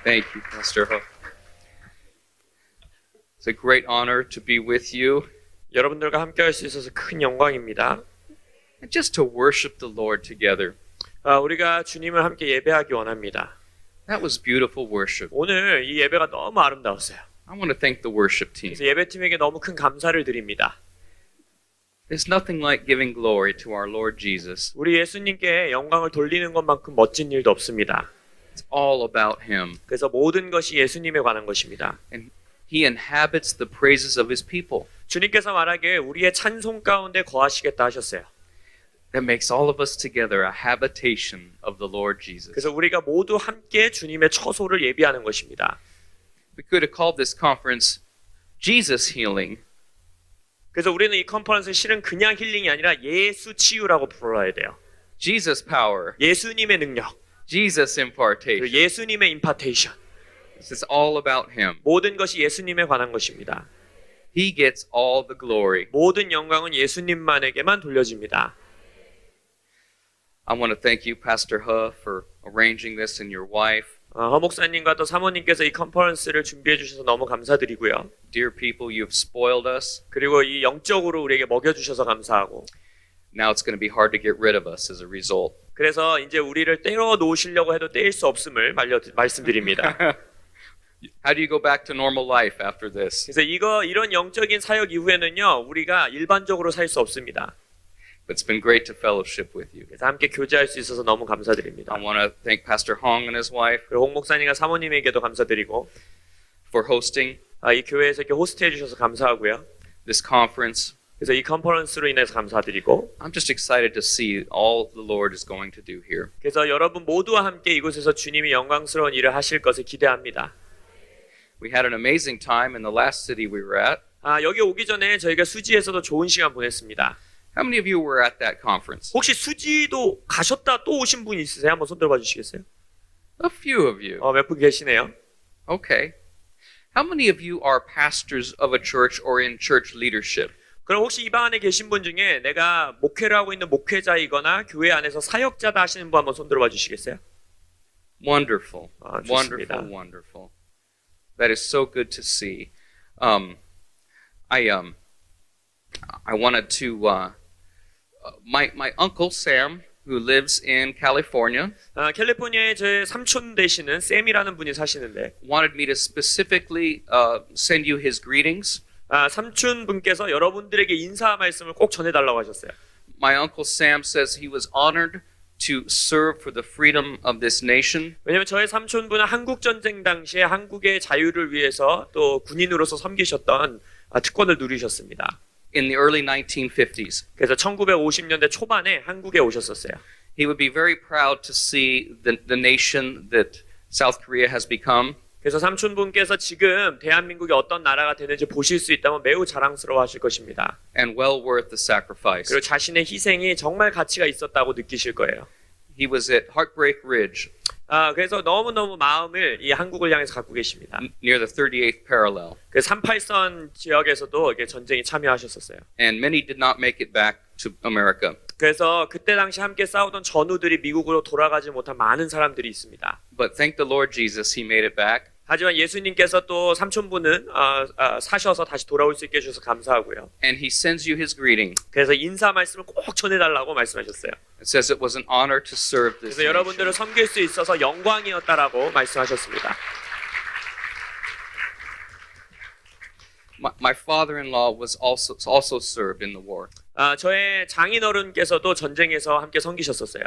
Thank you, Pastor Ho. It's a great honor to be with you 여러분들과 함께 할 수 있어서 큰 영광입니다. and just to worship the Lord together. 우리가 주님을 함께 예배하기 원합니다. That was beautiful worship. 오늘 이 예배가 너무 아름다웠어요. I want to thank the worship team. 그래서 예배팀에게 너무 큰 감사를 드립니다. There's nothing like giving glory to our Lord Jesus. 우리 예수님께 영광을 돌리는 것만큼 멋진 일도 없습니다. It's all about Him. 그래서 모든 것이 예수님에 관한 것입니다. And He inhabits the praises of His people. 주님께서 말하기에 우리의 찬송 가운데 거하시겠다 하셨어요. That makes all of us together a habitation of the Lord Jesus. 그래서 우리가 모두 함께 주님의 처소를 예비하는 것입니다. We could have called this conference Jesus Healing. 그래서 우리는 이 컨퍼런스를 실은 그냥 힐링이 아니라 예수 치유라고 불러야 돼요. Jesus Power. 예수님의 능력, Jesus 그리고 Impartation. 예수님의 임파테이션. This is all about Him. 모든 것이 예수님에 관한 것입니다. He gets all the glory. 모든 영광은 예수님만에게만 돌려집니다. I want to thank you, Pastor He, for arranging this and your wife. 허 목사님과 또 사모님께서 이 컨퍼런스를 준비해 주셔서 너무 감사드리고요. Dear people, you have spoiled us. 그리고 이 영적으로 우리에게 먹여주셔서 감사하고 Now it's going to be hard to get rid of us as a result. 그래서 이제 우리를 떼어 놓으시려고 해도 떼일 수 없음을 말씀드립니다. How do you go back to normal life after this? 그래서 이런 영적인 사역 이후에는요 우리가 일반적으로 살 수 없습니다. But it's been great to fellowship with you. 그래서 함께 교제할 수 있어서 너무 감사드립니다. I want to thank Pastor Hong and his wife 그리고 홍 목사님과 사모님에게도 감사드리고 for hosting 이 교회에서 이렇게 호스트해 주셔서 감사하고요. this conference. 그래서 이 컨퍼런스로 인해서 감사드리고 I'm just excited to see all the Lord is going to do here. 그래서 여러분 모두와 함께 이곳에서 주님이 영광스러운 일을 하실 것을 기대합니다. We had an amazing time in the last city we were at. 여기 오기 전에 저희가 수지에서도 좋은 시간 보냈습니다. How many of you were at that conference? 혹시 수지도 가셨다 또 오신 분 있으세요? 한번 손 들어봐 주시겠어요? A few of you. 몇 분 계시네요. Okay. How many of you are pastors of a church or in church leadership? 그럼 혹시 이 방 안에 계신 분 중에 내가 목회를 하고 있는 목회자이거나 교회 안에서 사역자다 하시는 분 한번 손 들어봐 주시겠어요? Wonderful. 좋습니다. Wonderful, wonderful. That is so good to see. I wanted to my uncle Sam, who lives in California, 캘리포니아에 제 삼촌 되시는 샘이라는 분이 사시는데 wanted me to specifically send you his greetings. 삼촌 분께서 여러분들에게 인사 말씀을 꼭 전해달라고 하셨어요. My uncle Sam says he was honored to serve for the freedom of this nation. 왜냐하면 저의 삼촌분은 한국 전쟁 당시에 한국의 자유를 위해서 또 군인으로서 섬기셨던 특권을 누리셨습니다. In the early 1950s. 그래서 1950년대 초반에 한국에 오셨었어요. He would be very proud to see the nation that South Korea has become. 그래서 삼촌분께서 지금 대한민국이 어떤 나라가 되는지 보실 수 있다면 매우 자랑스러워하실 것입니다. And well worth the sacrifice. 그리고 자신의 희생이 정말 가치가 있었다고 느끼실 거예요. He was at Heartbreak Ridge. 그래서 너무너무 마음을 이 한국을 향해서 갖고 계십니다. Near the 38th parallel. 그 38선 지역에서도 이게 전쟁에 참여하셨었어요. And many did not make it back to America. 그래서 그때 당시 함께 싸우던 전우들이 미국으로 돌아가지 못한 많은 사람들이 있습니다. But thank the Lord Jesus, he made it back. 하지만 예수님께서 또 삼촌분은 사셔서 다시 돌아올 수 있게 해주셔서 감사하고요. And he sends you his greeting. 그래서 인사 말씀을 꼭 전해달라고 말씀하셨어요. It says it was an honor to serve this 그래서 nation. 여러분들을 섬길 수 있어서 영광이었다라고 말씀하셨습니다. My father-in-law was also served in the war. 저의 장인어른께서도 전쟁에서 함께 섬기셨었어요.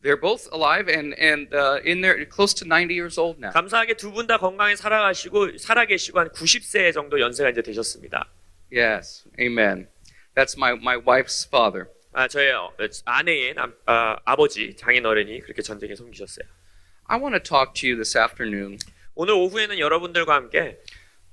They're both alive and in their close to 90 years old now. 감사하게 두 분 다 건강히 살아계시고 한 90세 정도 연세가 이제 되셨습니다. Yes, amen. That's my wife's father. 저의 아내의 아버지 장인어른이 그렇게 전쟁에 섬기셨어요. I want to talk to you this afternoon 오늘 오후에는 여러분들과 함께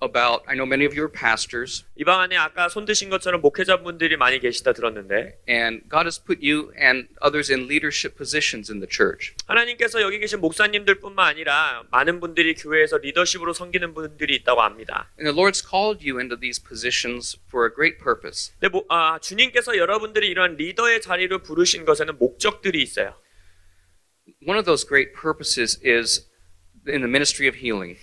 about, I know many of you are pastors, 이 방 안에 아까 손 드신 것처럼 목회자분들이 많이 계시다 들었는데 and God has put you and others in leadership positions in the church. 하나님께서 여기 계신 목사님들뿐만 아니라 많은 분들이 교회에서 리더십으로 섬기는 분들이 있다고 합니다. And the Lord's called you into these positions for a great purpose. 근데 주님께서 여러분들이 이러한 리더의 자리를 부르신 것에는 목적들이 있어요. One of those great purposes is in the ministry of healing.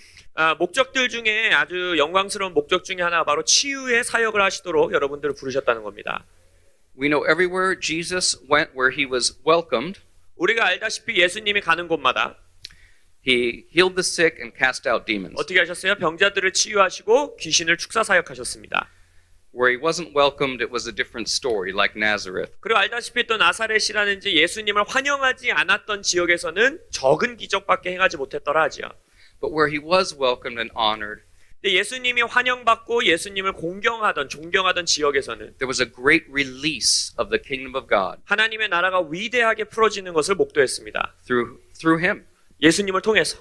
목적들 중에 아주 영광스러운 목적 중에 하나가 바로 치유의 사역을 하시도록 여러분들을 부르셨다는 겁니다. We know everywhere Jesus went where he was welcomed, 우리가 알다시피 예수님이 가는 곳마다 he healed the sick and cast out demons. 어떻게 하셨어요? 병자들을 치유하시고 귀신을 축사 사역하셨습니다. Where he wasn't welcomed, it was a different story, like Nazareth. 그리고 알다시피 또 나사렛이라는지 예수님을 환영하지 않았던 지역에서는 적은 기적밖에 행하지 못했더라 하지요. But where he was welcomed and honored, 근데 예수님이 환영받고 예수님을 공경하던 존경하던 지역에서는 there was a great release of the kingdom of God 하나님의 나라가 위대하게 풀어지는 것을 목도했습니다. through him. 예수님을 통해서.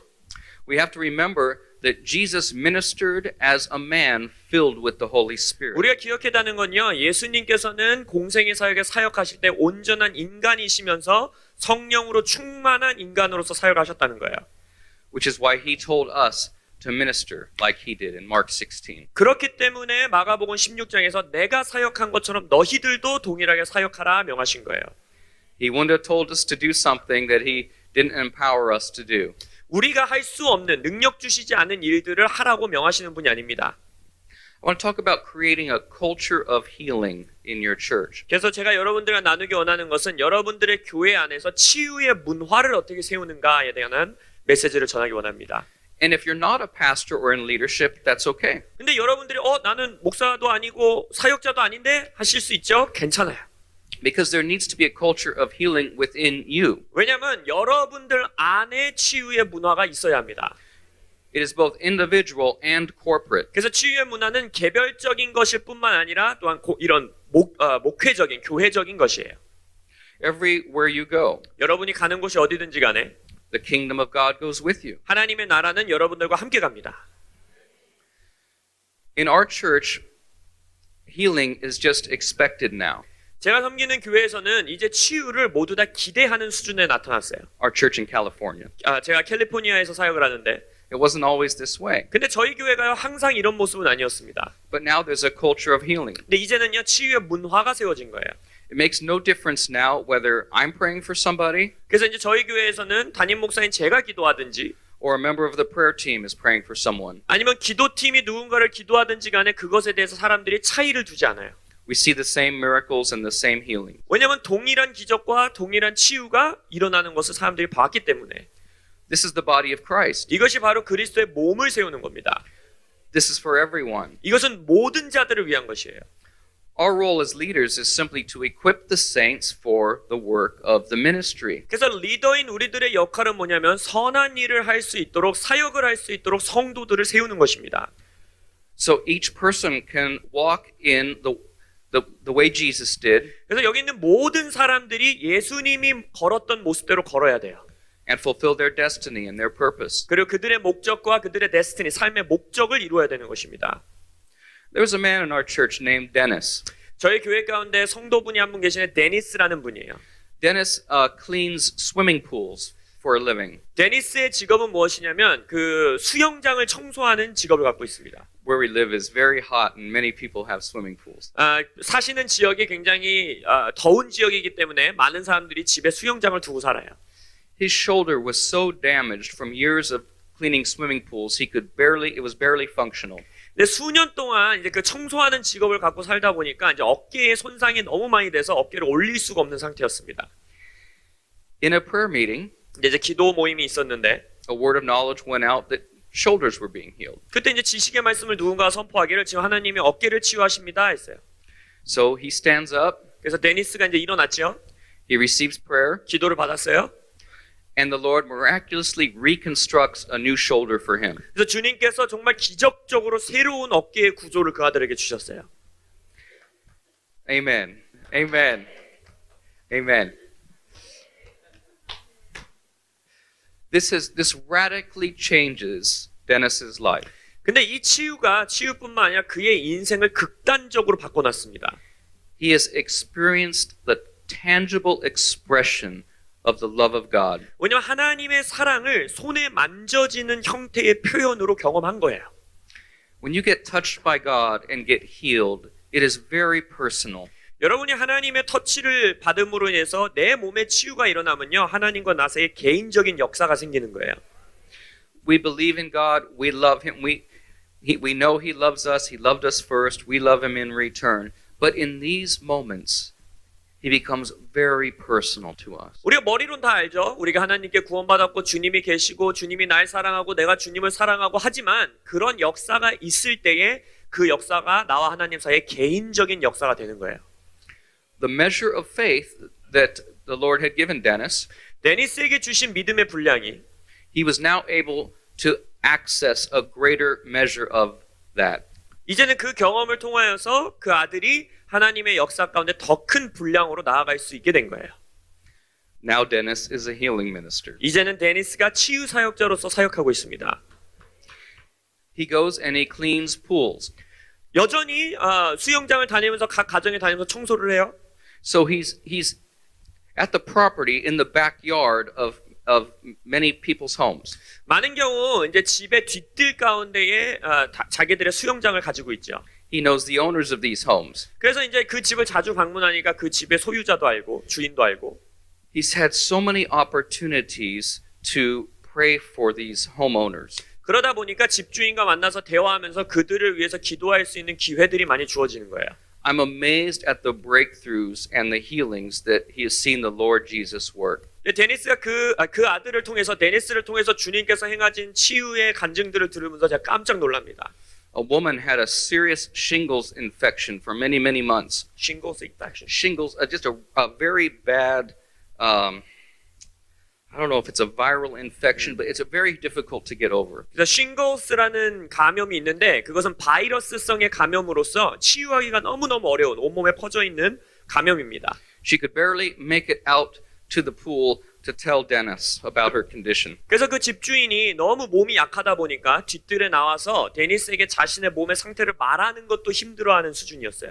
We have to remember that Jesus ministered as a man filled with the Holy Spirit. 우리가 기억해야 하는 건요. 예수님께서는 공생의 사역에 사역하실 때 온전한 인간이시면서 성령으로 충만한 인간으로서 사역하셨다는 거예요. Which is why he told us to minister like he did in Mark 16. 그렇기 때문에 마가복음 16장에서 내가 사역한 것처럼 너희들도 동일하게 사역하라 명하신 거예요. He wouldn't have told us to do something that he didn't empower us to do. 우리가 할 수 없는 능력 주시지 않은 일들을 하라고 명하시는 분이 아닙니다. I want to talk about creating a culture of healing in your church. 그래서 제가 여러분들과 나누기 원하는 것은 여러분들의 교회 안에서 치유의 문화를 어떻게 세우는가에 대한 메시지를 전하기 원합니다. And if you're not a pastor or in leadership, that's okay. 근데 여러분들이 나는 목사도 아니고 사역자도 아닌데 하실 수 있죠? 괜찮아요. Because there needs to be a culture of healing within you. 왜냐하면 여러분들 안에 치유의 문화가 있어야 합니다. It is both individual and corporate. 그래서 치유의 문화는 개별적인 것일 뿐만 아니라 또한 이런 목회적인 교회적인 것이에요. Everywhere you go, 여러분이 가는 곳이 어디든지 간에 the kingdom of God goes with you. 하나님의 나라는 여러분들과 함께 갑니다. In our church, healing is just expected now. 제가 섬기는 교회에서는 이제 치유를 모두 다 기대하는 수준에 나타났어요. Our church in California. 제가 캘리포니아에서 사역을 하는데 It wasn't always this way. 근데 저희 교회가요 항상 이런 모습은 아니었습니다. But now there's a culture of healing. 근데 이제는요 치유의 문화가 세워진 거예요. It makes no difference now whether I'm praying for somebody 그래서 이제 저희 교회에서는 담임 목사인 제가 기도하든지 or a member of the prayer team is praying for someone. 아니면 기도팀이 누군가를 기도하든지 간에 그것에 대해서 사람들이 차이를 두지 않아요. We see the same miracles and the same healing. 왜냐하면 동일한 기적과 동일한 치유가 일어나는 것을 사람들이 봤기 때문에 This is the body of Christ. 이것이 바로 그리스도의 몸을 세우는 겁니다. This is for everyone. 이것은 모든 자들을 위한 것이에요. Our role as leaders is simply to equip the saints for the work of the ministry. 그래서 리더인 우리들의 역할은 뭐냐면 선한 일을 할 수 있도록 사역을 할 수 있도록 성도들을 세우는 것입니다. So each person can walk in the way Jesus did 그래서 여기 있는 모든 사람들이 예수님이 걸었던 모습대로 걸어야 돼요. and fulfill their destiny and their purpose. 그리고 그들의 목적과 그들의 데스티니, 삶의 목적을 이루어야 되는 것입니다. There was a man in our church named Dennis. 저희 교회 가운데 성도분이 한 분 계시는 데니스라는 분이에요. Dennis cleans swimming pools for a living. 데니스의 직업은 무엇이냐면 그 수영장을 청소하는 직업을 갖고 있습니다. Where we live is very hot and many people have swimming pools. 사시는 지역이 굉장히 더운 지역이기 때문에 많은 사람들이 집에 수영장을 두고 살아요. His shoulder was so damaged from years of cleaning swimming pools, it was barely functional. 근데 수년 동안 이제 그 청소하는 직업을 갖고 살다 보니까 이제 어깨에 손상이 너무 많이 돼서 어깨를 올릴 수가 없는 상태였습니다. In a prayer meeting, 이제 기도 모임이 있었는데 a word of knowledge went out that shoulders were being healed. 그때 이제 지식의 말씀을 누군가 선포하기를 지금 하나님이 어깨를 치유하십니다 했어요. So he stands up, 그래서 데니스가 이제 일어났죠. he receives prayer, 기도를 받았어요. and the Lord miraculously reconstructs a new shoulder for him. 그래서 주님께서 정말 기적적으로 새로운 어깨의 구조를 그 아들에게 주셨어요. Amen. Amen. Amen. This radically changes Dennis's life. 근데 이 치유뿐만 아니라 그의 인생을 극단적으로 바꿔놨습니다. He has experienced the tangible expression of the love of God. 왜냐하면 하나님의 사랑을 손에 만져지는 형태의 표현으로 경험한 거예요. When you get touched by God and get healed, it is very personal. 여러분이 하나님의 터치를 받음으로 인해서 내 몸에 치유가 일어나면요, 하나님과 나 사이에 개인적인 역사가 생기는 거예요. we believe in God, we love him, we know he loves us, he loved us first, we love him in return. But in these moments, he becomes very personal to us. 우리가 머리로는 다 알죠. 우리가 하나님께 구원받았고 주님이 계시고 주님이 날 사랑하고 내가 주님을 사랑하고 하지만 그런 역사가 있을 때에 그 역사가 나와 하나님 사이의 개인적인 역사가 되는 거예요. The measure of faith that the Lord had given Dennis, 데니스에게 주신 믿음의 분량이 he was now able to access a greater measure of that. 이제는 그 경험을 통하여서 그 아들이 하나님의 역사 가운데 더 큰 분량으로 나아갈 수 있게 된 거예요. Now Dennis is a healing minister. 이제는 데니스가 치유 사역자로서 사역하고 있습니다. He goes and he cleans pools. 여전히 수영장을 다니면서 각 가정에 다니면서 청소를 해요. So he's at the property in the backyard of many people's homes. 많은 경우 이제 집의 뒷뜰 가운데에 자기들의 수영장을 가지고 있죠. He knows the owners of these homes. 그래서 이제 그 집을 자주 방문하니까 그 집의 소유자도 알고 주인도 알고. He's had so many opportunities to pray for these homeowners. 그러다 보니까 집주인과 만나서 대화하면서 그들을 위해서 기도할 수 있는 기회들이 많이 주어지는 거예요. I'm amazed at the breakthroughs and the healings that he has seen the Lord Jesus work. 데니스가 그 아들을 통해서 데니스를 통해서 주님께서 행하신 치유의 간증들을 들으면서 제가 깜짝 놀랍니다. A woman had a serious shingles infection for many, many months. Shingles infection. Shingles, just a very bad, I don't know if it's a viral infection, but it's a very difficult to get over. 그래서 싱글스라는 감염이 있는데 그것은 바이러스성의 감염으로서 치유하기가 너무너무 어려운 온몸에 퍼져 있는 감염입니다. She could barely make it out to the pool to tell Dennis about her condition. 그래서 그 집주인이 너무 몸이 약하다 보니까 뒷뜰에 나와서 데니스에게 자신의 몸의 상태를 말하는 것도 힘들어하는 수준이었어요.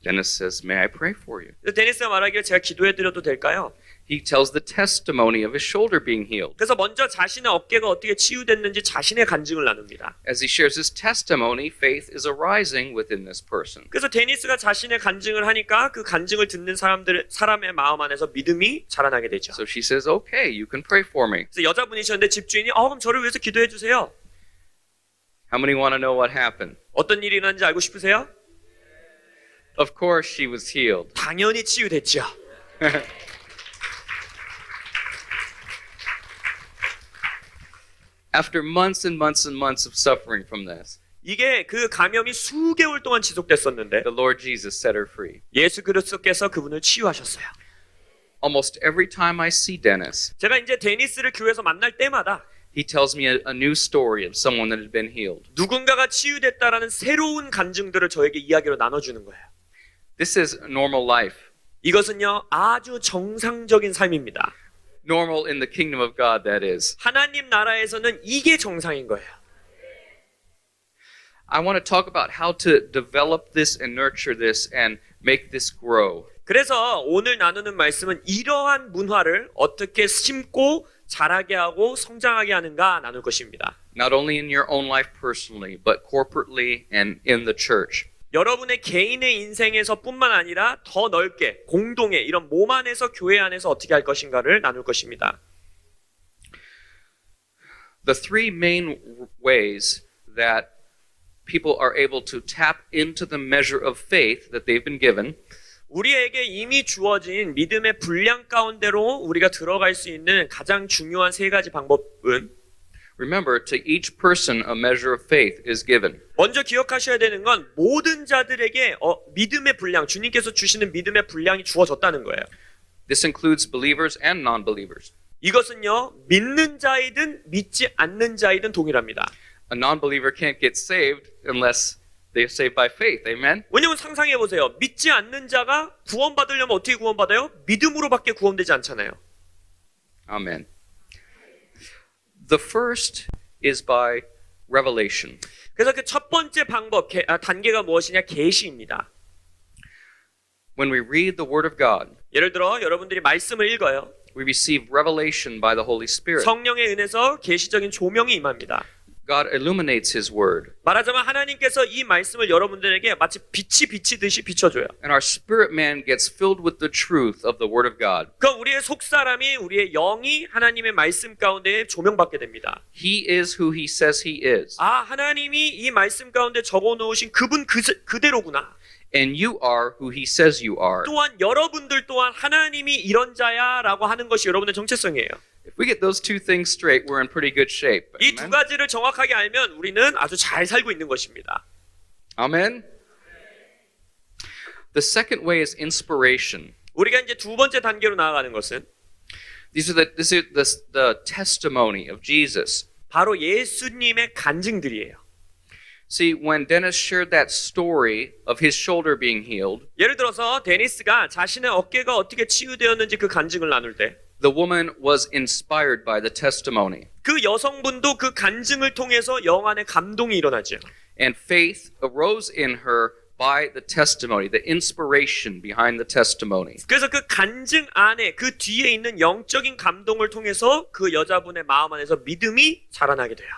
Dennis says, "May I pray for you?" 그래서 데니스가 말하기를 제가 기도해드려도 될까요? He tells the testimony of his shoulder being healed. 그래서 먼저 자신의 어깨가 어떻게 치유됐는지 자신의 간증을 나눕니다. As he shares his testimony, faith is arising within this person. 그래서 데니스가 자신의 간증을 하니까 그 간증을 듣는 사람의 마음 안에서 믿음이 자라나게 되죠. So she says, "Okay, you can pray for me." 그래서 여자분이셨는데 집주인이 그럼 저를 위해서 기도해 주세요. How many want to know what happened? 어떤 일이 일어났는지 알고 싶으세요? Of course she was healed. 당연히 치유됐죠. After months and months and months of suffering from this, 이게 그 감염이 수개월 동안 지속됐었는데 the Lord Jesus set her free. 예수 그리스도께서 그분을 치유하셨어요. Almost every time I see Dennis, 제가 이제 데니스를 교회에서 만날 때마다 he tells me a new story of someone that had been healed. 누군가가 치유됐다라는 새로운 간증들을 저에게 이야기로 나눠주는 거예요. This is normal life. 이것은요 아주 정상적인 삶입니다. Normal in the kingdom of God, that is. 하나님 나라에서는 이게 정상인 거예요. I want to talk about how to develop this and nurture this and make this grow. 그래서 오늘 나누는 말씀은 이러한 문화를 어떻게 심고 자라게 하고 성장하게 하는가 나눌 것입니다. Not only in your own life personally, but corporately and in the church. 여러분의 개인의 인생에서 뿐만 아니라 더 넓게 공동의 이런 몸 안에서 교회 안에서 어떻게 할 것인가를 나눌 것입니다. The three main ways that people are able to tap into the measure of faith that they've been given 우리에게 이미 주어진 믿음의 분량 가운데로 우리가 들어갈 수 있는 가장 중요한 세 가지 방법은 Remember, to each person a measure of faith is given. 먼저 기억하셔야 되는 건 모든 자들에게 믿음의 분량, 주님께서 주시는 믿음의 분량이 주어졌다는 거예요. This includes believers and non-believers. 이것은요, 믿는 자이든 믿지 않는 자이든 동일합니다. A non-believer can't get saved unless they are saved by faith. Amen? 왜냐면 상상해 보세요. 믿지 않는 자가 구원받으려면 어떻게 구원받아요? 믿음으로밖에 구원되지 않잖아요. Amen. The first is by revelation. 그래서 그 첫 번째 방법, 단계가 무엇이냐? 계시입니다. When we read the Word of God, 예를 들어 여러분들이 말씀을 읽어요. we receive revelation by the Holy Spirit. 성령의 은혜서 계시적인 조명이 임합니다. God illuminates His Word. 말하자면 하나님께서 이 말씀을 여러분들에게 마치 빛이 비치듯이 비춰줘요. And our spirit man gets filled with the truth of the Word of God. 그럼 우리의 속사람이 우리의 영이 하나님의 말씀 가운데 조명받게 됩니다. He is who He says He is. 아, 하나님이 이 말씀 가운데 적어놓으신 그분 그대로구나. And you are who He says you are. 또한 여러분들 또한 하나님이 이런 자야라고 하는 것이 여러분의 정체성이에요. If we get those two things straight, we're in pretty good shape. 이 두 Amen? 가지를 정확하게 알면 우리는 아주 잘 살고 있는 것입니다. Amen? The second way is inspiration. 우리가 이제 두 번째 단계로 나아가는 것은 This is the testimony of Jesus. 바로 예수님의 간증들이에요. See, when Dennis shared that story of his shoulder being healed, 예를 들어서 데니스가 자신의 어깨가 어떻게 치유되었는지 그 간증을 나눌 때 the woman was inspired by the testimony. 그 여성분도 그 간증을 통해서 영 안에 감동이 일어나죠. And faith arose in her by the testimony, the inspiration behind the testimony. 그래서 그 간증 안에 그 뒤에 있는 영적인 감동을 통해서 그 여자분의 마음 안에서 믿음이 자라나게 돼요.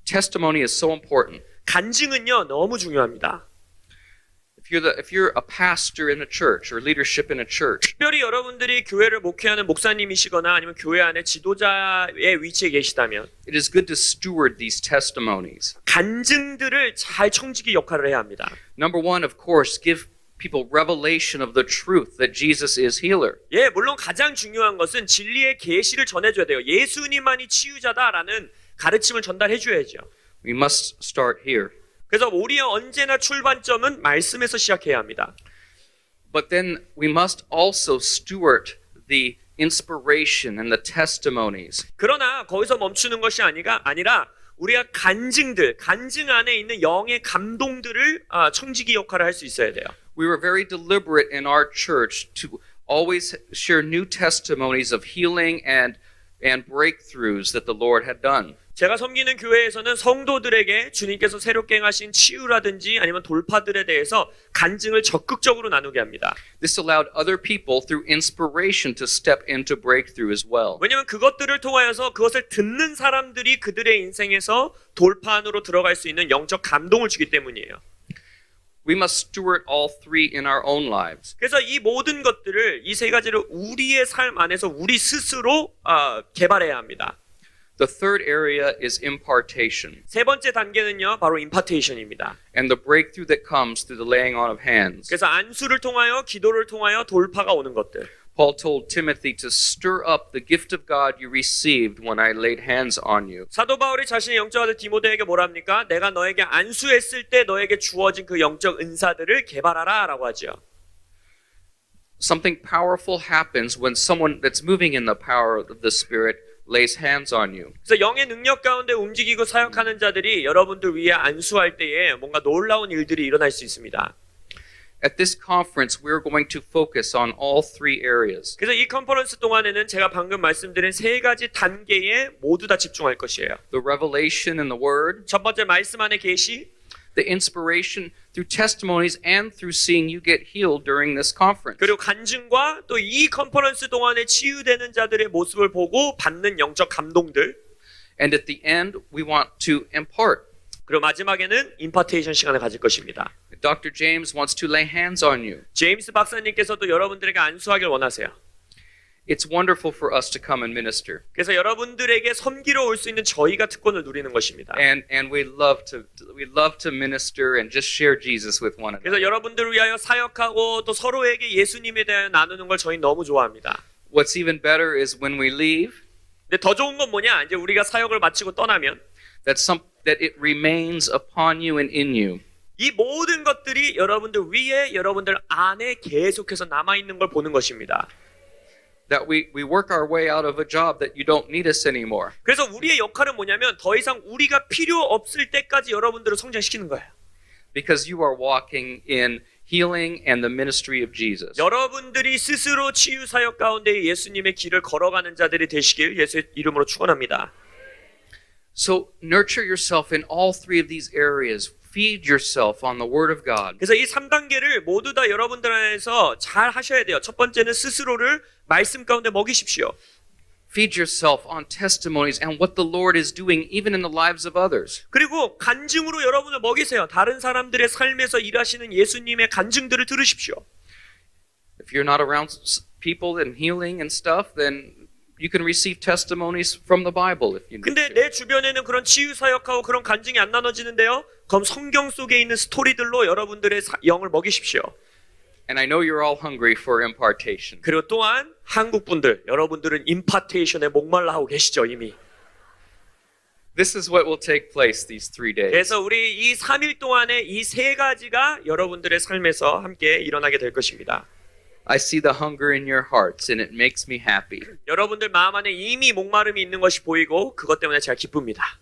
Testimony is so important. 간증은요 너무 중요합니다. If you're a pastor in a church or leadership in a church, 특별히 여러분들이 교회를 목회하는 목사님이시거나 아니면 교회 안에 지도자의 위치에 계시다면 it is good to steward these testimonies. 간증들을 잘 청지기 역할을 해야 합니다. Number one, of course, give people revelation of the truth that Jesus is healer. 예, 물론 가장 중요한 것은 진리의 계시를 전해줘야 돼요. 예수님만이 치유자다라는 가르침을 전달해 줘야죠. We must start here. 그래서 우리의 언제나 출발점은 말씀에서 시작해야 합니다. But then we must also steward the inspiration and the testimonies. 그러나 거기서 멈추는 것이 아니라 우리가 간증 안에 있는 영의 감동들을 청지기 역할을 할 수 있어야 돼요. We were very deliberate in our church to always share new testimonies of healing and breakthroughs that the Lord had done. 제가 섬기는 교회에서는 성도들에게 주님께서 새롭게 행하신 치유라든지 아니면 돌파들에 대해서 간증을 적극적으로 나누게 합니다. This allowed other people through inspiration to step into breakthrough as well. 왜냐하면 그것들을 통하여서 그것을 듣는 사람들이 그들의 인생에서 돌파 안으로 들어갈 수 있는 영적 감동을 주기 때문이에요. We must steward all three in our own lives. 그래서 이 모든 것들을 이 세 가지를 우리의 삶 안에서 우리 스스로 개발해야 합니다. The third area is impartation 세 번째 단계는요, 바로 임파테이션입니다. and the breakthrough that comes through the laying on of hands. 그래서 안수를 통하여 기도를 통하여 돌파가 오는 것들. Paul told Timothy to stir up the gift of God you received when I laid hands on you. 사도 바울이 자신의 영적 아들 디모데에게 뭐랍니까? 내가 너에게 안수했을 때 너에게 주어진 그 영적 은사들을 개발하라라고 하죠. Something powerful happens when someone that's moving in the power of the Spirit lays hands on you. 그래서 영의 능력 가운데 움직이고 사역하는 자들이 여러분들 위해 안수할 때에 뭔가 놀라운 일들이 일어날 수 있습니다. At this conference, we're going to focus on all three areas. 그래서 이 컨퍼런스 동안에는 제가 방금 말씀드린 세 가지 단계에 모두 다 집중할 것이에요. The revelation in the Word, 첫 번째 말씀 안의 계시, the inspiration through testimonies, and through seeing you get healed during this conference. 그리고 간증과 또 이 컨퍼런스 동안에 치유되는 자들의 모습을 보고 받는 영적 감동들, And at the end, we want to impart. 그리고 마지막에는 임파테이션 시간을 가질 것입니다. Dr. James wants to lay hands on you. 제임스 박사님께서도 여러분들에게 안수하길 원하세요. It's wonderful for us to come and minister. 그래서 여러분들에게 섬기러 올 수 있는 저희가 특권을 누리는 것입니다. And we love to minister and just share Jesus with one 그래서 another. 여러분들을 위하여 사역하고 또 서로에게 예수님에 대하여 나누는 걸 저희 너무 좋아합니다. What's even better is when we leave, 근데 더 좋은 건 뭐냐? 이제 우리가 사역을 마치고 떠나면 that it remains upon you and in you. 이 모든 것들이 여러분들 위에 여러분들 안에 계속해서 남아있는 걸 보는 것입니다. That we work our way out of a job that you don't need us anymore. 그래서 우리의 역할은 뭐냐면 더 이상 우리가 필요 없을 때까지 여러분들을 성장시키는 거예요. Because you are walking in healing and the ministry of Jesus. 여러분들이 스스로 치유 사역 가운데 예수님의 길을 걸어가는 자들이 되시길 예수의 이름으로 축원합니다. So nurture yourself in all three of these areas. Feed yourself on the Word of God. 그래서 이 3단계를 모두 다 여러분들 안에서 잘 하셔야 돼요. 첫 번째는 스스로를 말씀 가운데 먹이십시오. Feed yourself on testimonies and what the Lord is doing even in the lives of others. 그리고 간증으로 여러분을 먹이세요. 다른 사람들의 삶에서 일하시는 예수님의 간증들을 들으십시오. If you're not around people and healing and stuff, then you can receive testimonies from the Bible if you need 근데 to. 내 주변에는 그런 치유 사역하고 그런 간증이 안 나눠지는데요. 그럼 성경 속에 있는 스토리들로 여러분들의 영을 먹이십시오. And I know you're all hungry for impartation. 그리고 또한 한국 분들, 여러분들은 임파테이션에 목말라 하고 계시죠 이미. This is what will take place these 3 days. 그래서 우리 이 3일 동안에 이 세 가지가 여러분들의 삶에서 함께 일어나게 될 것입니다. I see the hunger in your hearts and it makes me happy. 여러분들 마음 안에 이미 목마름이 있는 것이 보이고 그것 때문에 제가 기쁩니다.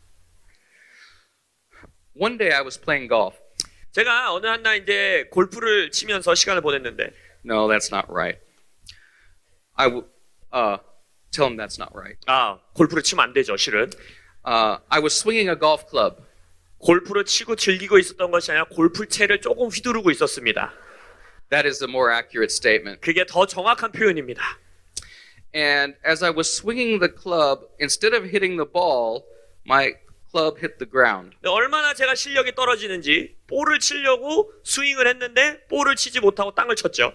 One day I was playing golf. 제가 어느 한 날 이제 골프를 치면서 시간을 보냈는데 No, that's not right. Tell him that's not right. 골프를 치면 안 되죠 실은. I was swinging a golf club. 골프를 치고 즐기고 있었던 것이 아니라 골프채를 조금 휘두르고 있었습니다. That is a more accurate statement. 그게 더 정확한 표현입니다. And as I was swinging the club, instead of hitting the ball, my club hit the ground. 얼마나 제가 실력이 떨어지는지 볼을 치려고 스윙을 했는데 볼을 치지 못하고 땅을 쳤죠.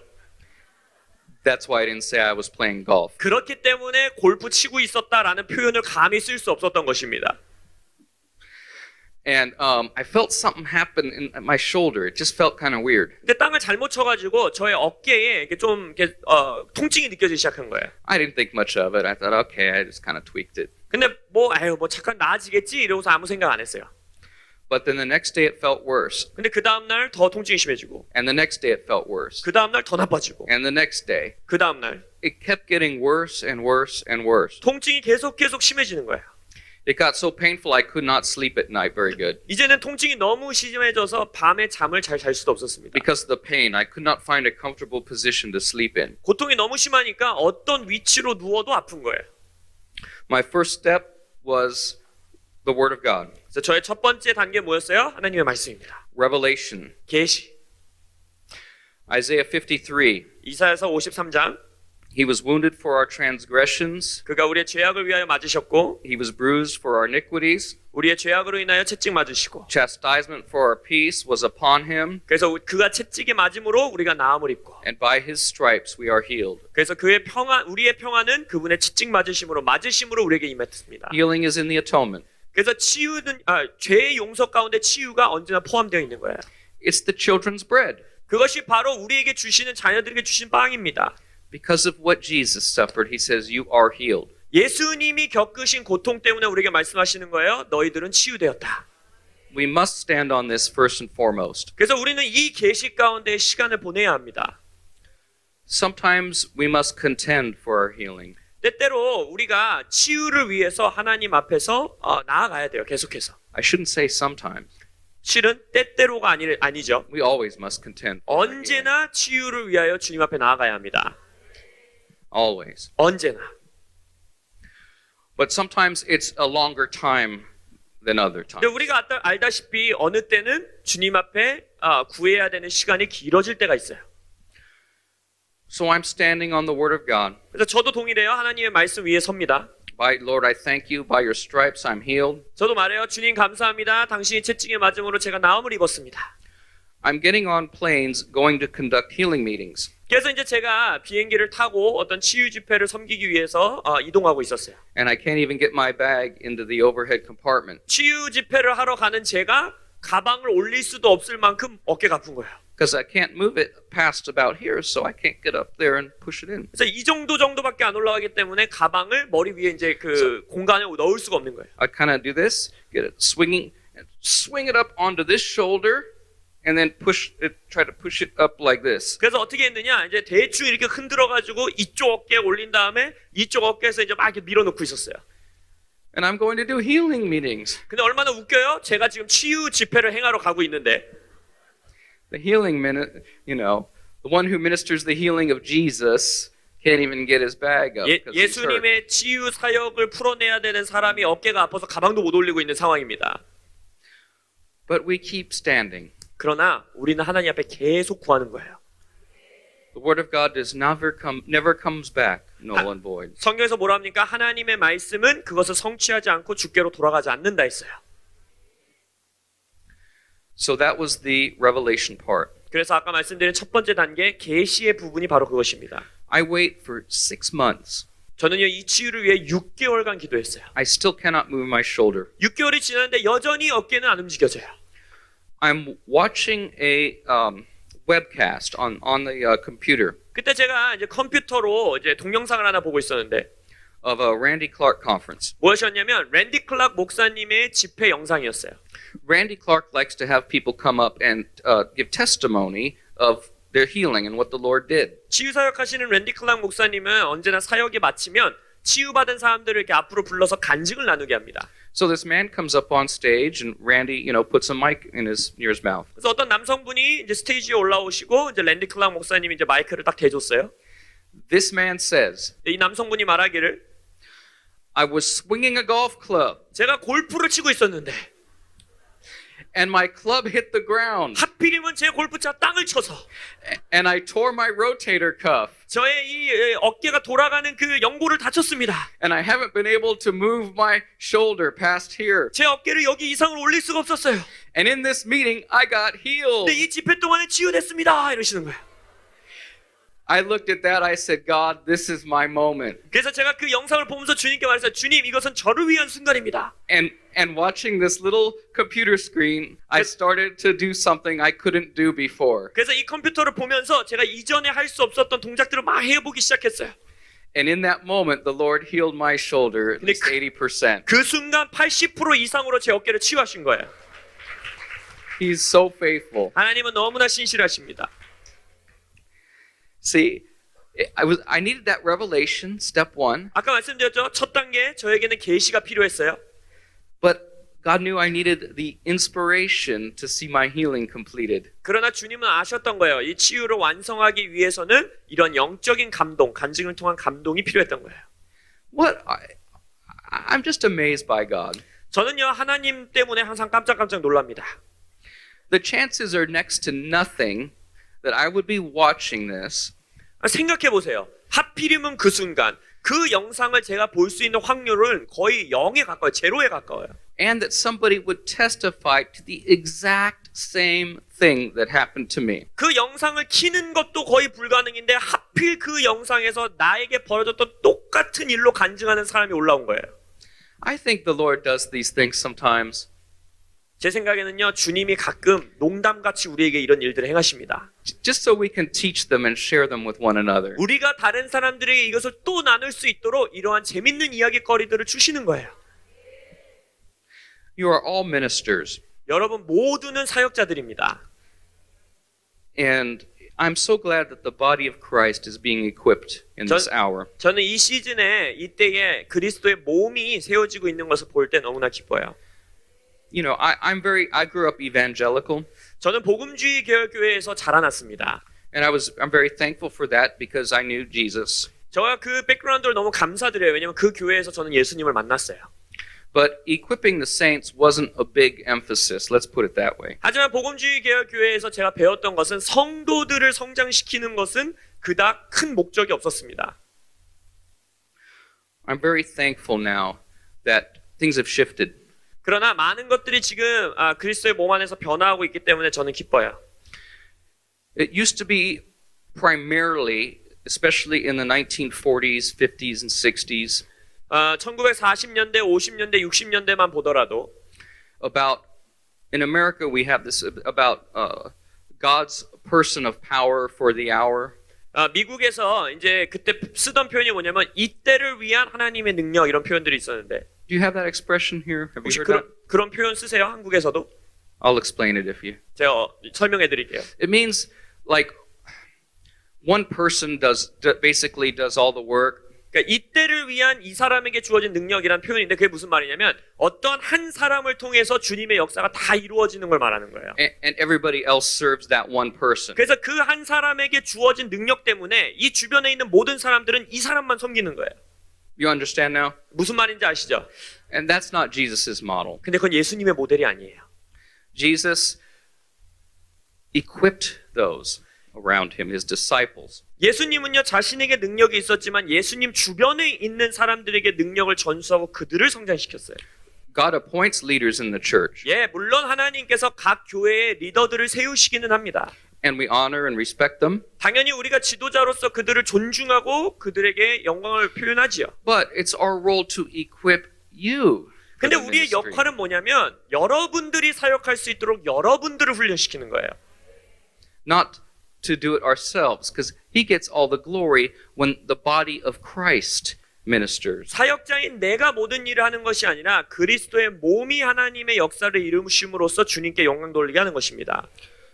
That's why I didn't say I was playing golf. 그렇기 때문에 골프 치고 있었다라는 표현을 감히 쓸 수 없었던 것입니다. And I felt something happen in my shoulder. It just felt kind of weird. 근데 땅을 잘못 쳐가지고 저의 어깨에 이렇게 좀 이렇게, 통증이 느껴지기 시작한 거예요. I didn't think much of it. I thought, okay, I just kind of tweaked it. 근데 뭐 잠깐 나아지겠지 이러고서 아무 생각 안 했어요. But then the next day it felt worse. 근데 그 다음 날 더 통증이 심해지고, And the next day it felt worse. 그 다음 날 더 나빠지고, And the next day, 그 다음 날 it kept getting worse and worse and worse. 통증이 계속 심해지는 거예요. It got so painful I could not sleep at night very good. 이제는 통증이 너무 심해져서 밤에 잠을 잘 잘 수도 없었습니다. Because of the pain, I could not find a comfortable position to sleep in. 고통이 너무 심하니까 어떤 위치로 누워도 아픈 거예요. My first step was the Word of God. 그래서 저의 첫 번째 단계 뭐였어요? 하나님의 말씀입니다. Revelation. 계시. Isaiah 53. 이사야서 53장. He was wounded for our transgressions. 그가 우리의 죄악을 위하여 맞으셨고, He was bruised for our iniquities. 우리의 죄악으로 인하여 채찍 맞으시고, Chastisement for our peace was upon him. 그래서 그가 채찍에 맞음으로 우리가 나음을 입고, And by his stripes we are healed. 그래서 그의 평안, 우리의 평안은 그분의 채찍 맞으심으로 우리에게 임했습니다. Healing is in the atonement. 그래서 치유는 죄의 용서 가운데 치유가 언제나 포함되어 있는 거예요. It's the children's bread. 그것이 바로 우리에게 주시는 자녀들에게 주신 빵입니다. Because of what Jesus suffered, he says, you are healed. 예수님이 겪으신 고통 때문에 우리에게 말씀하시는 거예요. 너희들은 치유되었다. We must stand on this first and foremost. 그래서 우리는 이 계시 가운데 시간을 보내야 합니다. Sometimes we must contend for our healing. 때때로 우리가 치유를 위해서 하나님 앞에서 나아가야 돼요. 계속해서. I shouldn't say sometimes. 실은 때때로가 아니죠. We always must contend for our healing. 언제나 치유를 위하여 주님 앞에 나아가야 합니다. Always. 언제나. But sometimes it's a longer time than other 근데 times. 우리가 알다시피 어느 때는 주님 앞에 구해야 되는 시간이 길어질 때가 있어요. So I'm standing on the Word of God. 그래서 저도 동일해요. 하나님의 말씀 위에 섭니다. By Lord, I thank you. By your stripes, I'm healed. 저도 말해요. 주님 감사합니다. 당신이 채찍에 맞음으로 제가 나음을 입었습니다. I'm getting on planes going to conduct healing meetings. 그래서 이제 제가 비행기를 타고 어떤 치유 집회를 섬기기 위해서 이동하고 있었어요. And I can't even get my bag into the overhead compartment. 치유 집회를 하러 가는 제가 가방을 올릴 수도 없을 만큼 어깨가 아픈 거예요. Because I can't move it past about here, so I can't get up there and push it in. 그래서 이 정도밖에 안 올라가기 때문에 가방을 머리 위에 이제 그 공간에 넣을 수가 없는 거예요. I kind of do this, get it swing it up onto this shoulder, and then try to push it up like this. 그래서 어떻게 했느냐? 이제 대충 이렇게 흔들어 가지고 이쪽 어깨에 올린 다음에 이쪽 어깨에서 이제 막 이렇게 밀어넣고 있었어요. And I'm going to do healing meetings. 근데 얼마나 웃겨요? 제가 지금 치유 집회를 행하러 가고 있는데 The healing minute, the one who ministers the healing of Jesus can't even get his bag up because he's hurt. 예수님의 치유 사역을 풀어내야 되는 사람이 어깨가 아파서 가방도 못 올리고 있는 상황입니다. But we keep standing. 그러나 우리는 하나님 앞에 계속 구하는 거예요. The word of God never comes back. null and void. 성경에서 뭐라 합니까? 하나님의 말씀은 그것을 성취하지 않고 주께로 돌아가지 않는다 했어요. So that was the revelation part. 그래서 아까 말씀드린 첫 번째 단계 계시의 부분이 바로 그것입니다. I wait for 6 months. 저는요 이 치유를 위해 6개월간 기도했어요. I still cannot move my shoulder. 6개월이 지났는데 여전히 어깨는 안 움직여져요. I'm watching a webcast on the computer 그때 제가 이제 컴퓨터로 이제 동영상을 하나 보고 있었는데 of a Randy Clark conference. 무엇이었냐면 랜디 클락 목사님의 집회 영상이었어요. Randy Clark likes to have people come up and give testimony of their healing and what the Lord did. 치유 사역하시는 랜디 클락 목사님은 언제나 사역이 마치면 치유받은 사람들을 이렇게 앞으로 불러서 간증을 나누게 합니다. So this man comes up on stage and Randy, puts a mic near his mouth. 그래서 어떤 남성분이 이제 스테이지에 올라오시고 이제 랜디 클락 목사님이 이제 마이크를 딱 대줬어요. This man says, 이 남성분이 말하기를 I was swinging a golf club 제가 골프를 치고 있었는데 and my club hit the ground 하필이면 제 골프차 땅을 쳐서 and I tore my rotator cuff 저의 이 어깨가 돌아가는 그 연골을 다쳤습니다. and I haven't been able to move my shoulder past here. 제 어깨를 여기 이상으로 올릴 수가 없었어요. And in this meeting, I got healed. 근데 이 집회 동안에 치유됐습니다. 이러시는 거예요. I looked at that. I said, God, this is my moment. 그래서 제가 그 영상을 보면서 주님께 말했어요. 주님, 이것은 저를 위한 순간입니다. And watching this little computer screen, I started to do something I couldn't do before. 그래서 이 컴퓨터를 보면서 제가 이전에 할 수 없었던 동작들을 막 해보기 시작했어요. And in that moment, the Lord healed my shoulder at least 80%. 그 순간 80% 이상으로 제 어깨를 치유하신 거예요. He's so faithful. 하나님은 너무나 신실하십니다. See, I needed that revelation, step 1. 아까 말씀드렸죠. 첫 단계 저에게는 계시가 필요했어요. But God knew I needed the inspiration to see my healing completed. 그러나 주님은 아셨던 거예요. 이 치유를 완성하기 위해서는 이런 영적인 감동, 간증을 통한 감동이 필요했던 거예요. I'm just amazed by God. 저는요 하나님 때문에 항상 깜짝깜짝 놀랍니다. The chances are next to nothing that I would be watching this 생각해 보세요. 하필이면 그 순간 그 영상을 제가 볼 수 있는 확률은 거의 0에 가까워요. 제로에 가까워요. and that somebody would testify to the exact same thing that happened to me. 그 영상을 키는 것도 거의 불가능인데 하필 그 영상에서 나에게 벌어졌던 똑같은 일로 간증하는 사람이 올라온 거예요. I think the Lord does these things sometimes 제 생각에는요, 주님이 가끔 농담같이 우리에게 이런 일들을 행하십니다. just so we can teach them and share them with one another. 우리가 다른 사람들에게 이것을 또 나눌 수 있도록 이러한 재밌는 이야기거리들을 주시는 거예요. You are all ministers, 여러분 모두는 사역자들입니다. and I'm so glad that the body of Christ is being equipped in this hour. 저는 이 시즌에 이때에 그리스도의 몸이 세워지고 있는 것을 볼 때 너무나 기뻐요. You know, I grew up evangelical, 저는 복음주의 계열 교회에서 자라났습니다. and I'm very thankful for that because I knew Jesus. 저가 그 백그라운드를 너무 감사드려요. 왜냐면 그 교회에서 저는 예수님을 만났어요. But equipping the saints wasn't a big emphasis. Let's put it that way. 하지만 복음주의 계열 교회에서 제가 배웠던 것은 성도들을 성장시키는 것은 그닥 큰 목적이 없었습니다. I'm very thankful now that things have shifted. 그러나 많은 것들이 지금 그리스도의 몸 안에서 변화하고 있기 때문에 저는 기뻐요. It used to be primarily, especially in the 1940s, 50s, and 60s, 1940년대, 50년대, 60년대만 보더라도 in America we have this about God's person of power for the hour. 미국에서 이제 그때 쓰던 표현이 뭐냐면 이때를 위한 하나님의 능력 이런 표현들이 있었는데 Do you have that expression here? Have you 혹시 heard that? 그런 표현 쓰세요? 한국에서도? I'll explain it if you. 제가 설명해 드릴게요. It means like one person basically does all the work. 그러니까 이때를 위한 이 사람에게 주어진 능력이란 표현인데 그게 무슨 말이냐면 어떤 한 사람을 통해서 주님의 역사가 다 이루어지는 걸 말하는 거예요. And everybody else serves that one person. 그래서 그 한 사람에게 주어진 능력 때문에 이 주변에 있는 모든 사람들은 이 사람만 섬기는 거예요. You understand now? 무슨 말인지 아시죠? And that's not Jesus's model. 근데 그건 예수님의 모델이 아니에요. Jesus equipped those. around him, his disciples. 예수님은요, 자신에게 능력이 있었지만 예수님 주변에 있는 사람들에게 능력을 전수하고 그들을 성장시켰어요. God appoints leaders in the church, 예, 물론 하나님께서 각 교회의 리더들을 세우시기는 합니다. and we honor and respect them. 당연히 우리가 지도자로서 그들을 존중하고 그들에게 영광을 표현하지요. But it's our role to equip you. for 근데 the 우리의 ministry. 역할은 뭐냐면 여러분들이 사역할 수 있도록 여러분들을 훈련시키는 거예요. Not to do it ourselves, because he gets all the glory when the body of Christ ministers. 사역자인 내가 모든 일을 하는 것이 아니라 그리스도의 몸이 하나님의 역사를 이루심으로써 주님께 영광 돌리게 하는 것입니다.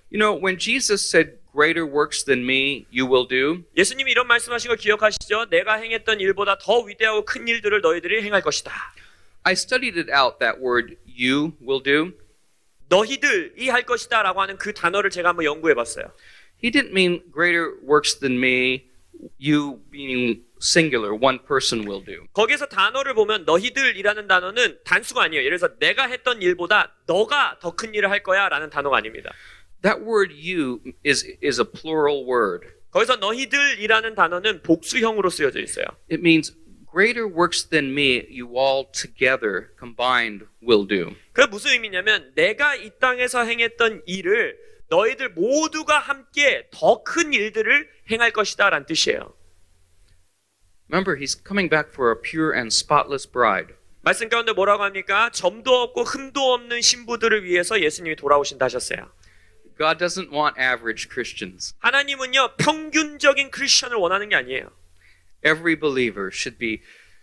You know, when Jesus said, "Greater works than me you will do," 예수님이 이런 말씀하신 거 기억하시죠? 내가 행했던 일보다 더 위대하고 큰 일들을 너희들이 행할 것이다. I studied it out, that word "you will do." 너희들이 할 것이다 라고 하는 그 단어를 제가 한번 연구해 봤어요. He didn't mean greater works than me, you meaning singular, one person will do. 거기에서 단어를 보면 너희들이라는 단어는 단수가 아니에요. 예를 들어서 내가 했던 일보다 너가 더 큰 일을 할 거야 라는 단어가 아닙니다. That word "you" is a plural word. 거기서 너희들이라는 단어는 복수형으로 쓰여져 있어요. It means greater works than me you all together combined will do. 그게 무슨 의미냐면 내가 이 땅에서 행했던 일을 너희들 모두가 함께 더 큰 일들을 행할 것이다 라는 뜻이에요. Remember, he's coming back for a pure and spotless bride. 말씀 가운데 뭐라고 합니까? 점도 없고 흠도 없는 신부들을 위해서 예수님이 돌아오신다 하셨어요. God doesn't want average Christians. 하나님은요 평균적인 크리스천을 원하는 게 아니에요. Every believer should be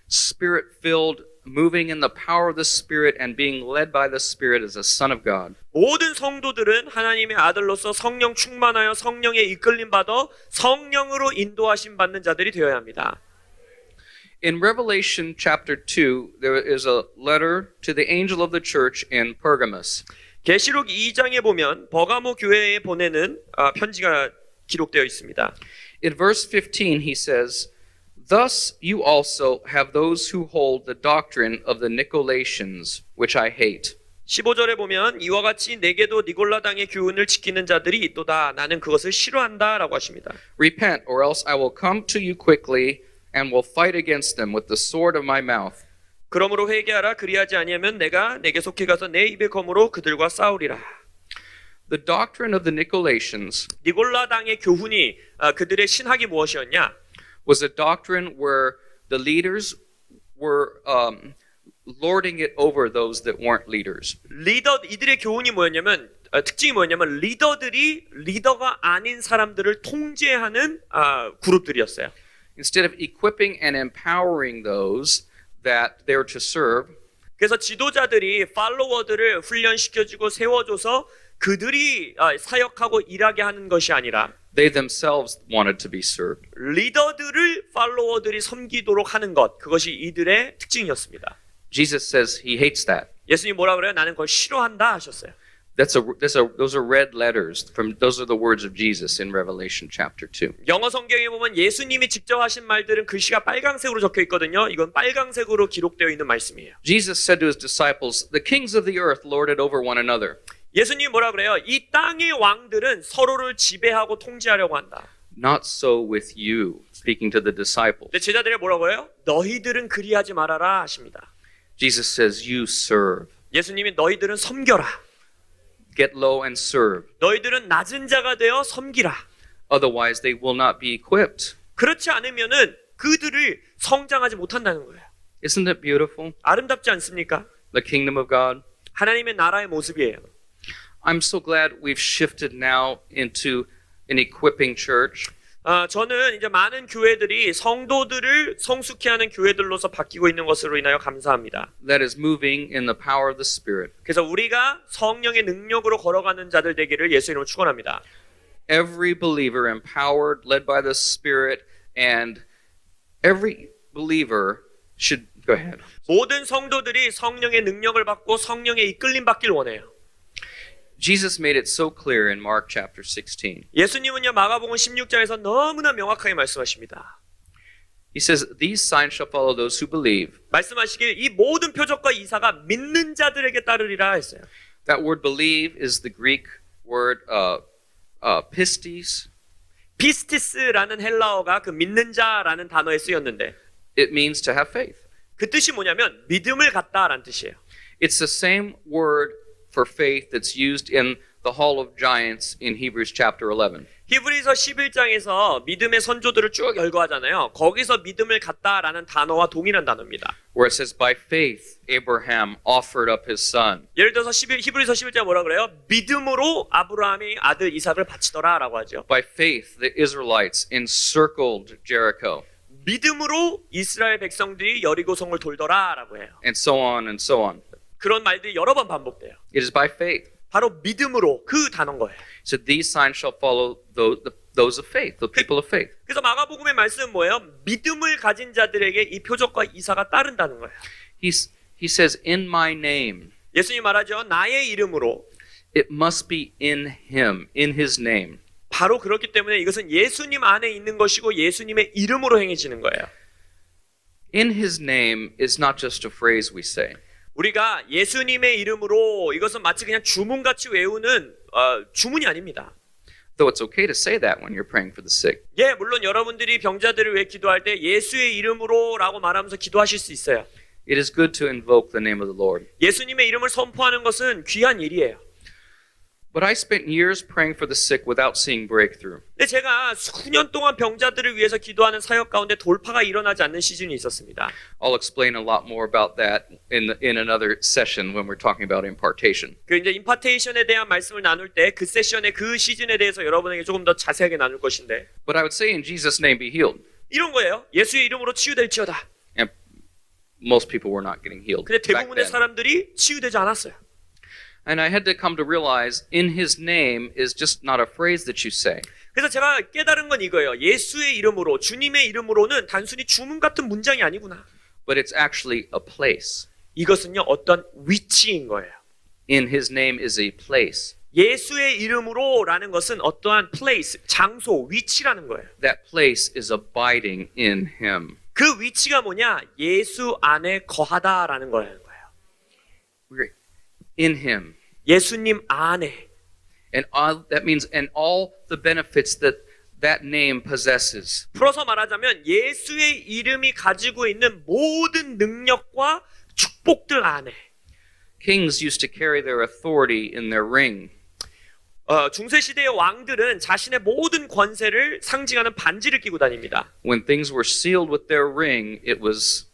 spirit-filled, moving in the power of the Spirit and being led by the Spirit as a son of God. 모든 성도들은 하나님의 아들로서 성령 충만하여 성령에 이끌림 받아 성령으로 인도하심 받는 자들이 되어야 합니다. In Revelation chapter 2, there is a letter to the angel of the church in Pergamos. 계시록 2장에 보면 버가모 교회에 보내는 편지가 기록되어 있습니다. In verse 15, he says, "Thus you also have those who hold the doctrine of the Nicolaitans, which I hate." 15절에 보면 이와 같이 내게도 니골라당의 교훈을 지키는 자들이 있도다. 나는 그것을 싫어한다 라고 하십니다. Repent, or else I will come to you quickly and will fight against them with the sword of my mouth. 그러므로 회개하라. 그리하지 아니하면 내가 내게 속히 가서 내 입의 검으로 그들과 싸우리라. The doctrine of the Nicolaitans 니골라당의 교훈이 그들의 신학이 무엇이었냐? was a doctrine where the leaders were lording it over those that weren't leaders. 이들의 교훈이 뭐였냐면 특징이 뭐였냐면 리더들이 리더가 아닌 사람들을 통제하는 그룹들이었어요. Instead of equipping and empowering those that they were to serve, 그래서 지도자들이 팔로워들을 훈련시켜주고 세워줘서 그들이 사역하고 일하게 하는 것이 아니라 they themselves wanted to be served. 리더들을 팔로워들이 섬기도록 하는 것, 그것이 이들의 특징이었습니다. Jesus says he hates that. 예수님이 뭐라 그래요? 나는 그걸 싫어한다 하셨어요. Those are red letters those are the words of Jesus in Revelation chapter 2. 영어 성경에 보면 예수님이 직접 하신 말들은 글씨가 빨강색으로 적혀 있거든요. 이건 빨강색으로 기록되어 있는 말씀이에요. Jesus said to his disciples, "The kings of the earth lord it over one another." 예수님이 뭐라 그래요? 이 땅의 왕들은 서로를 지배하고 통제하려고 한다. Not so with you, speaking to the disciples. 근데 제자들이 뭐라고 해요? 너희들은 그리하지 말아라 하십니다. Jesus says, "You serve. 예수님이 너희들은 섬겨라. Get low and serve. 너희들은 낮은 자가 되어 섬기라. Otherwise they will not be equipped." 그렇지 않으면은 그들을 성장하지 못한다는 거예요. Isn't it beautiful? 아름답지 않습니까? The kingdom of God. 하나님의 나라의 모습이에요. I'm so glad we've shifted now into an equipping church. 저는 이제 많은 교회들이 성도들을 성숙케 하는 교회들로서 바뀌고 있는 것으로 인하여 감사합니다. That is moving in the power of the Spirit. 그래서 우리가 성령의 능력으로 걸어가는 자들 되기를 예수 이름으로 축원합니다. Every believer empowered, led by the Spirit, and every believer should go ahead. 모든 성도들이 성령의 능력을 받고 성령의 이끌림 받길 원해요. Jesus made it so clear in Mark chapter 16. 예수님은요 마가복음 16장에서 너무나 명확하게 말씀하십니다. He says, "These signs shall follow those who believe." 말씀하시길 이 모든 표적과 이사가 믿는 자들에게 따르리라 했어요. That word "believe" is the Greek word pistis. 피스티스라는 헬라어가 그 믿는 자라는 단어에 쓰였는데 it means to have faith. 그 뜻이 뭐냐면 믿음을 갖다라는 뜻이에요. It's the same word for faith that's used in the Hall of Giants in Hebrews chapter 11. 히브리서 11장에서 믿음의 선조들을 쭉 열거하잖아요. 거기서 믿음을 갖다라는 단어와 동일한 단어입니다. Where it says, by faith, Abraham offered up his son. 예를 들어서 히브리서 11장 뭐라 그래요? 믿음으로 아브라함이 아들 이삭을 바치더라라고 하죠. By faith, the Israelites encircled Jericho. 믿음으로 이스라엘 백성들이 여리고성을 돌더라라고 해요. And so on and so on. 그런 말들이 여러 번 반복돼요. It is by faith. 바로 믿음으로 그 단어인 거예요. So these signs shall follow those of faith, the people of faith. 그래서 마가복음의 말씀은 뭐예요? 믿음을 가진 자들에게 이 표적과 이사가 따른다는 거예요. He says, in my name. 예수님 말하죠. 나의 이름으로. It must be in him, in his name. 바로 그렇기 때문에 이것은 예수님 안에 있는 것이고 예수님의 이름으로 행해지는 거예요. In his name is not just a phrase we say. 우리가 예수님의 이름으로 이것은 마치 그냥 주문같이 외우는 주문이 아닙니다. Though it's okay to say that when you're praying for the sick. 예, 물론 여러분들이 병자들을 위해 기도할 때 예수의 이름으로라고 말하면서 기도하실 수 있어요. It is good to invoke the name of the Lord. 예수님의 이름을 선포하는 것은 귀한 일이에요. But I spent years praying for the sick without seeing breakthrough. 근데 제가 수년 동안 병자들을 위해서 기도하는 사역 가운데 돌파가 일어나지 않는 시즌이 있었습니다. I'll explain a lot more about that in another session when we're talking about impartation. 그 이제 임파테이션에 대한 말씀을 나눌 때 그 세션의 그 시즌에 대해서 여러분에게 조금 더 자세하게 나눌 것인데 But I would say in Jesus' name be healed. 이런 거예요. 예수의 이름으로 치유될지어다. And most people were not getting healed 근데 back 대부분의 then. 사람들이 치유되지 않았어요. And I had to come to realize in his name is just not a phrase that you say. 그래서 제가 깨달은 건 이거예요. 예수의 이름으로, 주님의 이름으로는 단순히 주문 같은 문장이 아니구나. But it's actually a place. 이것은요, 어떤 위치인 거예요. In his name is a place. 예수의 이름으로라는 것은 어떠한 place, 장소, 위치라는 거예요. That place is abiding in him. 그 위치가 뭐냐? 예수 안에 거하다라는 거예요. We're in him. 예수님 안에. And that means and all the benefits that name possesses. 풀어서 말하자면 예수의 이름이 가지고 있는 모든 능력과 축복들 안에. Kings used to carry their authority in their ring. 중세 시대의 왕들은 자신의 모든 권세를 상징하는 반지를 끼고 다닙니다. When things were sealed with their ring, it was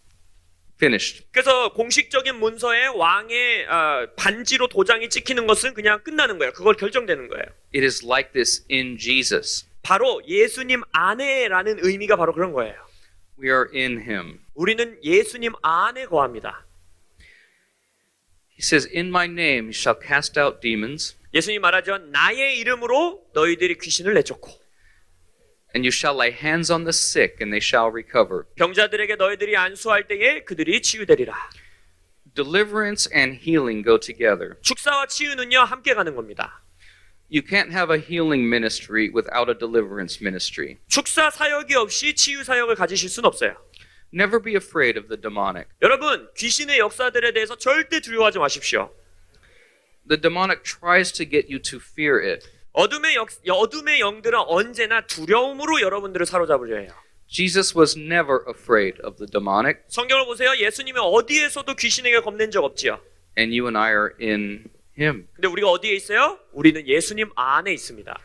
finished. 그래서 공식적인 문서에 왕의 반지로 도장이 찍히는 것은 그냥 끝나는 거예요. 그걸 결정되는 거예요. It is like this in Jesus. 바로 예수님 안에라는 의미가 바로 그런 거예요. We are in him. 우리는 예수님 안에 거합니다. He says, in my name you shall cast out demons. 예수님 말하죠. 나의 이름으로 너희들이 귀신을 내쫓고 And you shall lay hands on the sick and they shall recover. 병자들에게 너희들이 안수할 때에 그들이 치유되리라. Deliverance and healing go together. 축사와 치유는요 함께 가는 겁니다. You can't have a healing ministry without a deliverance ministry. 축사 사역이 없이 치유 사역을 가지실 수는 없어요. Never be afraid of the demonic. 여러분, 귀신의 역사들에 대해서 절대 두려워하지 마십시오. The demonic tries to get you to fear it. 어둠의 영들은 언제나 두려움으로 여러분들을 사로잡으려 해요. Jesus was never afraid of the demonic. 성경을 보세요. 예수님은 어디에서도 귀신에게 겁낸 적 없지요. And you and I are in him. 근데 우리가 어디에 있어요? 우리는 예수님 안에 있습니다.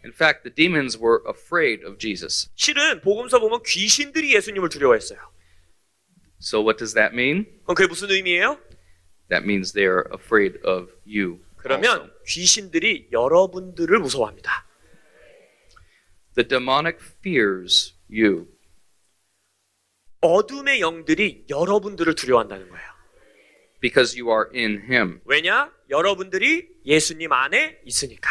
In fact, the demons were afraid of Jesus. 실은 복음서 보면 귀신들이 예수님을 두려워했어요. So what does that mean? 그럼 그게 무슨 의미예요? That means they are afraid of you. 그러면 also. 귀신들이 여러분들을 무서워합니다. The demonic fears you. 어둠의 영들이 여러분들을 두려워한다는 거예요. Because you are in him. 왜냐? 여러분들이 예수님 안에 있으니까.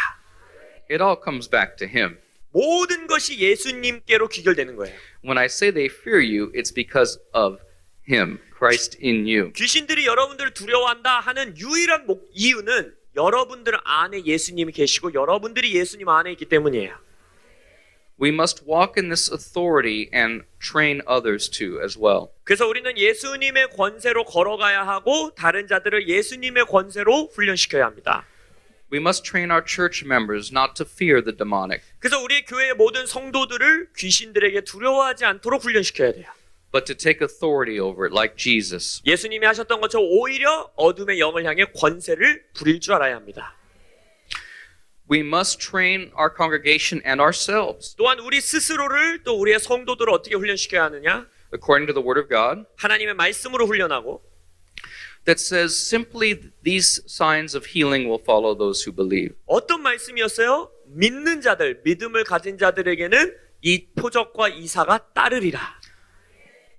It all comes back to him. 모든 것이 예수님께로 귀결되는 거예요. When I say they fear you, it's because of him, Christ in you. 귀신들이 여러분들을 두려워한다 하는 유일한 이유는 여러분들 안에 예수님이 계시고 여러분들이 예수님 안에 있기 때문이에요. We must walk in this authority and train others to as well. 그래서 우리는 예수님의 권세로 걸어가야 하고 다른 자들을 예수님의 권세로 훈련시켜야 합니다. We must train our church members not to fear the demonic, 그래서 우리 교회의 모든 성도들을 귀신들에게 두려워하지 않도록 훈련시켜야 돼요. but to take authority over it like Jesus. 예수님이 하셨던 것처럼 오히려 어둠의 영을 향해 권세를 부릴 줄 알아야 합니다. We must train our congregation and ourselves 또한 우리 스스로를 또 우리의 성도들을 어떻게 훈련시켜야 하느냐? according to the Word of God 하나님의 말씀으로 훈련하고 that says simply these signs of healing will follow those who believe. 어떤 말씀이었어요? 믿는 자들, 믿음을 가진 자들에게는 이 표적과 이사가 따르리라.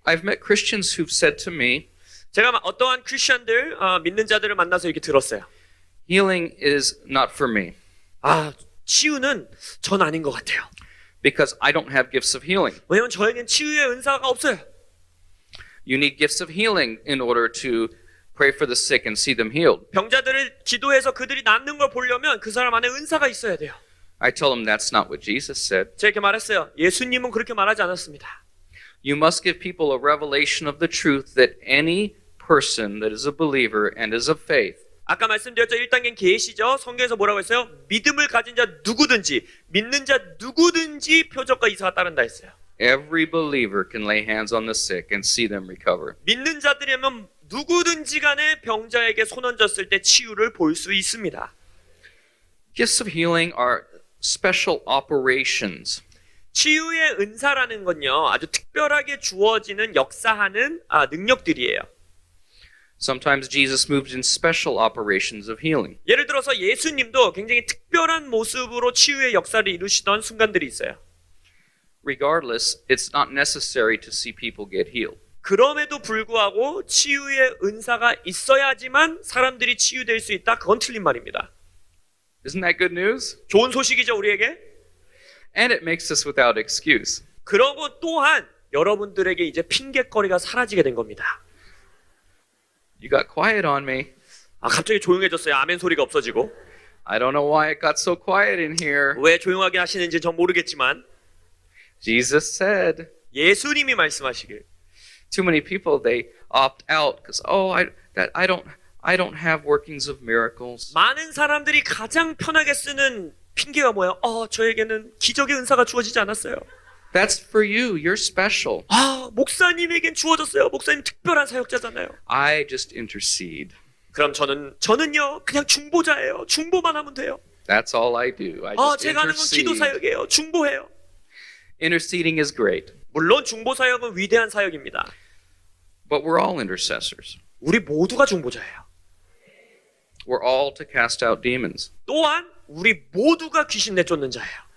I've met Christians who've said to me, 제가 어떠한 크리스천들, 믿는 자들을 만나서 이렇게 들었어요. healing is not for me 치유는 전 아닌 것 같아요. because I don't have gifts of healing. 왜냐면 저에겐 치유의 은사가 없어요. You need gifts of healing in order to pray for the sick and see them healed. 병자들을 기도해서 그들이 낫는 걸 보려면 그 사람 안에 은사가 있어야 돼요. I tell them that's not what Jesus said. 제가 이렇게 말했어요. 예수님은 그렇게 말하지 않았습니다. You must give people a revelation of the truth that any person that is a believer and is of faith 아까 말씀드렸죠. 1단계는 계시죠. 성경에서 뭐라고 했어요? 믿음을 가진 자 누구든지, 믿는 자 누구든지 표적과 이사가 따른다 했어요. every believer can lay hands on the sick and see them recover. 믿는 자들이면 누구든지 간에 병자에게 손 얹었을 때 치유를 볼 수 있습니다. Gifts of healing are special operations. 치유의 은사라는 건요, 아주 특별하게 주어지는 역사하는 능력들이에요. Sometimes Jesus moved in special operations of healing. 예를 들어서 예수님도 굉장히 특별한 모습으로 치유의 역사를 이루시던 순간들이 있어요. Regardless, it's not necessary to see people get healed. 그럼에도 불구하고 치유의 은사가 있어야지만 사람들이 치유될 수 있다. 그건 틀린 말입니다. Isn't that good news? 좋은 소식이죠, 우리에게. And it makes us without excuse. 그러고 또한 여러분들에게 이제 핑곗거리가 사라지게 된 겁니다. You got quiet on me. 갑자기 조용해졌어요. 아멘 소리가 없어지고. I don't know why it got so quiet in here. 왜 조용하게 하시는지 전 모르겠지만 Jesus said. 예수님이 말씀하시길. Too many people they opt out because I don't have workings of miracles. 많은 사람들이 가장 편하게 쓰는 핑계가 뭐예요? 저에게는 기적의 은사가 주어지지 않았어요. That's for you. You're special. 목사님에겐 주어졌어요. 목사님 특별한 사역자잖아요. I just intercede. 그럼 저는요 그냥 중보자예요. 중보만 하면 돼요. That's all I do. I just 제가 하는 건 기도 intercede. 사역이에요. 중보해요. Interceding is great, 물론 중보 사역은 위대한 사역입니다. but we're all intercessors. 우리 모두가 중보자예요. We're all to cast out demons. 또한 우리 모두가 귀신 내쫓는 자예요.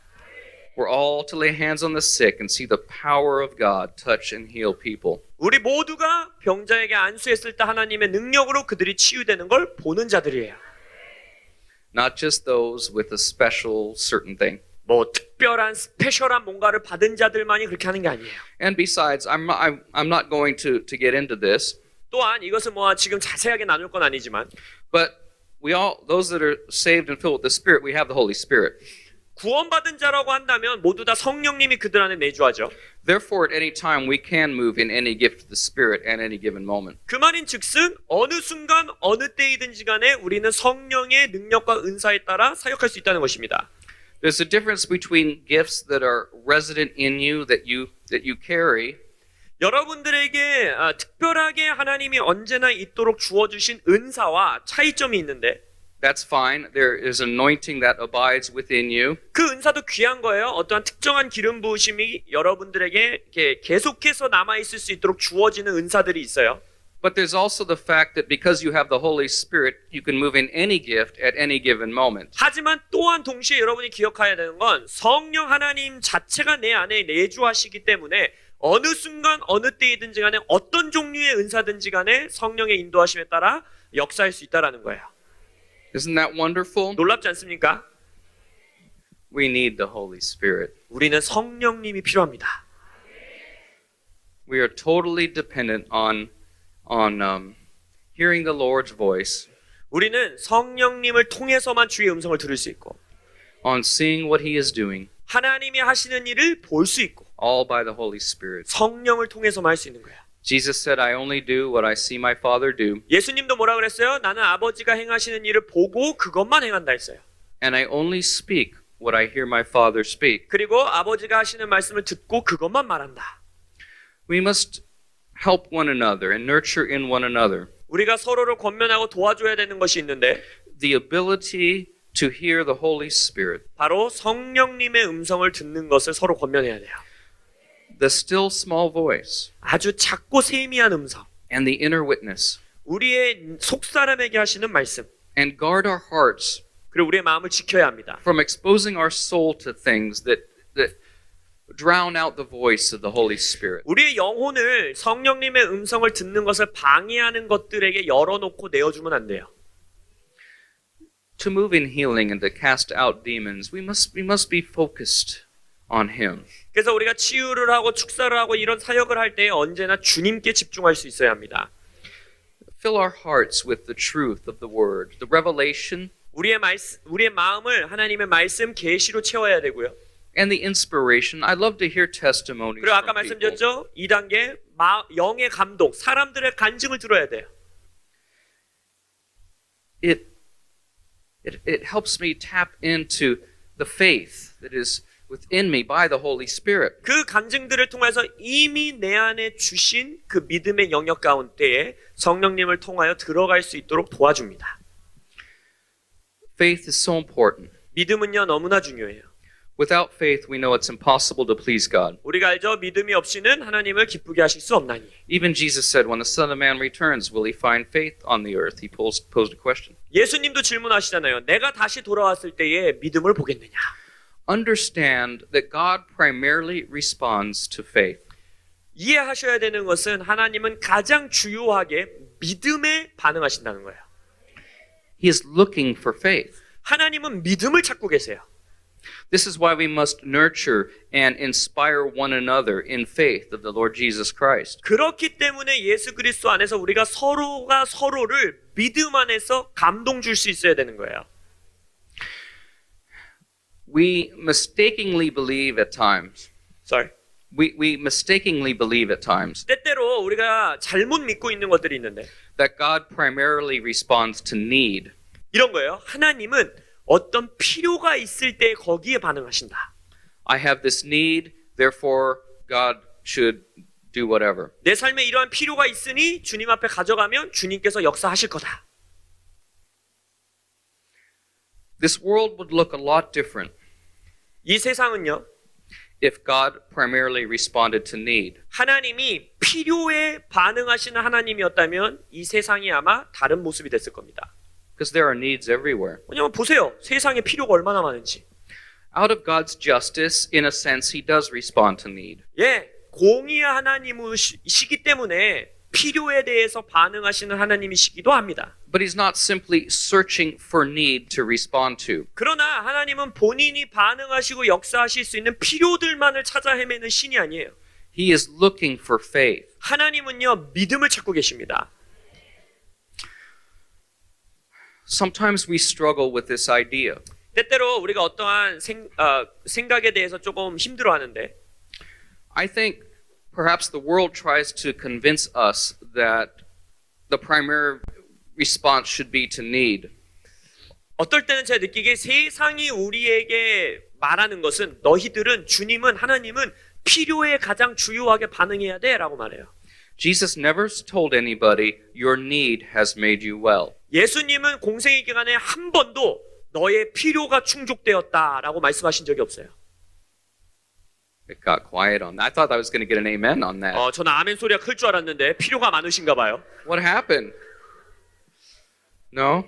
We're all to lay hands on the sick and see the power of God touch and heal people. 우리 모두가 병자에게 안수했을 때 하나님의 능력으로 그들이 치유되는 걸 보는 자들이에요. Not just those with a special certain thing. 특별한 스페셜한 뭔가를 받은 자들만이 그렇게 하는 게 아니에요. And besides, I'm not going to get into this, 또한 이것을 지금 자세하게 나눌 건 아니지만 but those that are saved and filled with the Spirit, we have the Holy Spirit. 구원받은 자라고 한다면 모두 다 성령님이 그들 안에 내주하죠. Therefore, at any time, we can move in any gift of the Spirit at any given moment. 그 말인즉슨 어느 순간 어느 때이든지 간에 우리는 성령의 능력과 은사에 따라 사역할 수 있다는 것입니다. There's a difference between gifts that are resident in you that you carry 여러분들에게 특별하게 하나님이 언제나 있도록 주어주신 은사와 차이점이 있는데 That's fine. There is anointing that abides within you. 그 은사도 귀한 거예요. 어떠한 특정한 기름 부으심이 여러분들에게 이렇게 계속해서 남아있을 수 있도록 주어지는 은사들이 있어요. But there's also the fact that because you have the Holy Spirit, you can move in any gift at any given moment. 하지만 또한 동시에 여러분이 기억해야 되는 건 성령 하나님 자체가 내 안에 내주하시기 때문에 어느 순간 어느 때이든지 간에 어떤 종류의 은사든지 간에 성령의 인도하심에 따라 역사할 수 있다는 거예요. Isn't that wonderful? 놀랍지 않습니까? We need the Holy Spirit. 우리는 성령님이 필요합니다. We are totally dependent on hearing the Lord's voice, 우리는 성령님을 통해서만 주의 음성을 들을 수 있고 on seeing what He is doing, 하나님이 하시는 일을 볼 수 있고 all by the Holy Spirit. 성령을 통해서만 할 수 있는 거예요. Jesus said, I only do what I see my Father do, 예수님도 뭐라 그랬어요? 나는 아버지가 행하시는 일을 보고 그것만 행한다 했어요. and I only speak what I hear my Father speak. 그리고 아버지가 하시는 말씀을 듣고 그것만 말한다. We must help one another and nurture in one another 우리가 서로를 권면하고 도와줘야 되는 것이 있는데 the ability to hear the Holy Spirit, 바로 성령님의 음성을 듣는 것을 서로 권면해야 돼요. the still small voice, 아주 작고 세미한 음성, and the inner witness, 우리의 속사람에게 하시는 말씀, and guard our hearts 그리고 우리의 마음을 지켜야 합니다. from exposing our soul to things that drown out the voice of the Holy Spirit. 우리의 영혼을 성령님의 음성을 듣는 것을 방해하는 것들에게 열어놓고 내어주면 안 돼요. To move in healing and to cast out demons, we must be focused on Him. 그래서 우리가 치유를 하고 축사를 하고 이런 사역을 할 때 언제나 주님께 집중할 수 있어야 합니다. Fill our hearts with the truth of the Word, the revelation, 우리의 마음을 하나님의 말씀 계시로 채워야 되고요. and the inspiration. I love to hear testimonies 그리고 아까 from people. 말씀드렸죠? 2단계 영의 감동, 사람들의 간증을 들어야 돼요. It helps me tap into the faith that is within me by the Holy Spirit. 그 간증들을 통해서 이미 내 안에 주신 그 믿음의 영역 가운데에 성령님을 통하여 들어갈 수 있도록 도와줍니다. Faith is so important. 믿음은요 너무나 중요해요. Without faith, we know it's impossible to please God. 우리가 알죠? 믿음이 없이는 하나님을 기쁘게 하실 수 없나니. Even Jesus said, when the Son of Man returns, will he find faith on the earth? He posed a question. 예수님도 질문하시잖아요. 내가 다시 돌아왔을 때에 믿음을 보겠느냐? Understand that God primarily responds to faith. 이해하셔야 되는 것은 하나님은 가장 주요하게 믿음에 반응하신다는 거예요. He is looking for faith. 하나님은 믿음을 찾고 계세요. This is why we must nurture and inspire one another in faith of the Lord Jesus Christ. 그렇기 때문에 예수 그리스도 안에서 우리가 서로가 서로를 믿음 안에서 감동 줄 수 있어야 되는 거예요. We mistakenly believe at times. Sorry. We mistakenly believe at times 때때로 우리가 잘못 믿고 있는 것들이 있는데 that God primarily responds to need. 이런 거예요. 하나님은 어떤 필요가 있을 때 거기에 반응하신다. I have this need, therefore God should do whatever. 내 삶에 이러한 필요가 있으니 주님 앞에 가져가면 주님께서 역사하실 거다. This world would look a lot different 이 세상은요. if God primarily responded to need. 하나님이 필요에 반응하시는 하나님이었다면 이 세상이 아마 다른 모습이 됐을 겁니다. Because there are needs everywhere. 왜냐면 보세요. 세상에 필요가 얼마나 많은지. Out of God's justice, in a sense, He does respond to need. 예, 공의의 하나님이시기 때문에 필요에 대해서 반응하시는 하나님이시기도 합니다. But He's not simply searching for need to respond to. 그러나 하나님은 본인이 반응하시고 역사하실 수 있는 필요들만을 찾아 헤매는 신이 아니에요. He is looking for faith. 하나님은요, 믿음을 찾고 계십니다. Sometimes we struggle with this idea. 때때로 우리가 어떠한 생각에 대해서 조금 힘들어하는데 I think perhaps the world tries to convince us that the primary response should be to need. 어떨 때는 제가 느끼기에 세상이 우리에게 말하는 것은 너희들은 주님은 하나님은 필요에 가장 주요하게 반응해야 돼 라고 말해요. Jesus never told anybody, your need has made you well. 예수님은 공생의 기간에 한 번도 너의 필요가 충족되었다라고 말씀하신 적이 없어요. It got quiet on that. I thought I was going to get an amen on that. 저는 아멘 소리가 클 줄 알았는데 필요가 많으신가 봐요. What happened? No?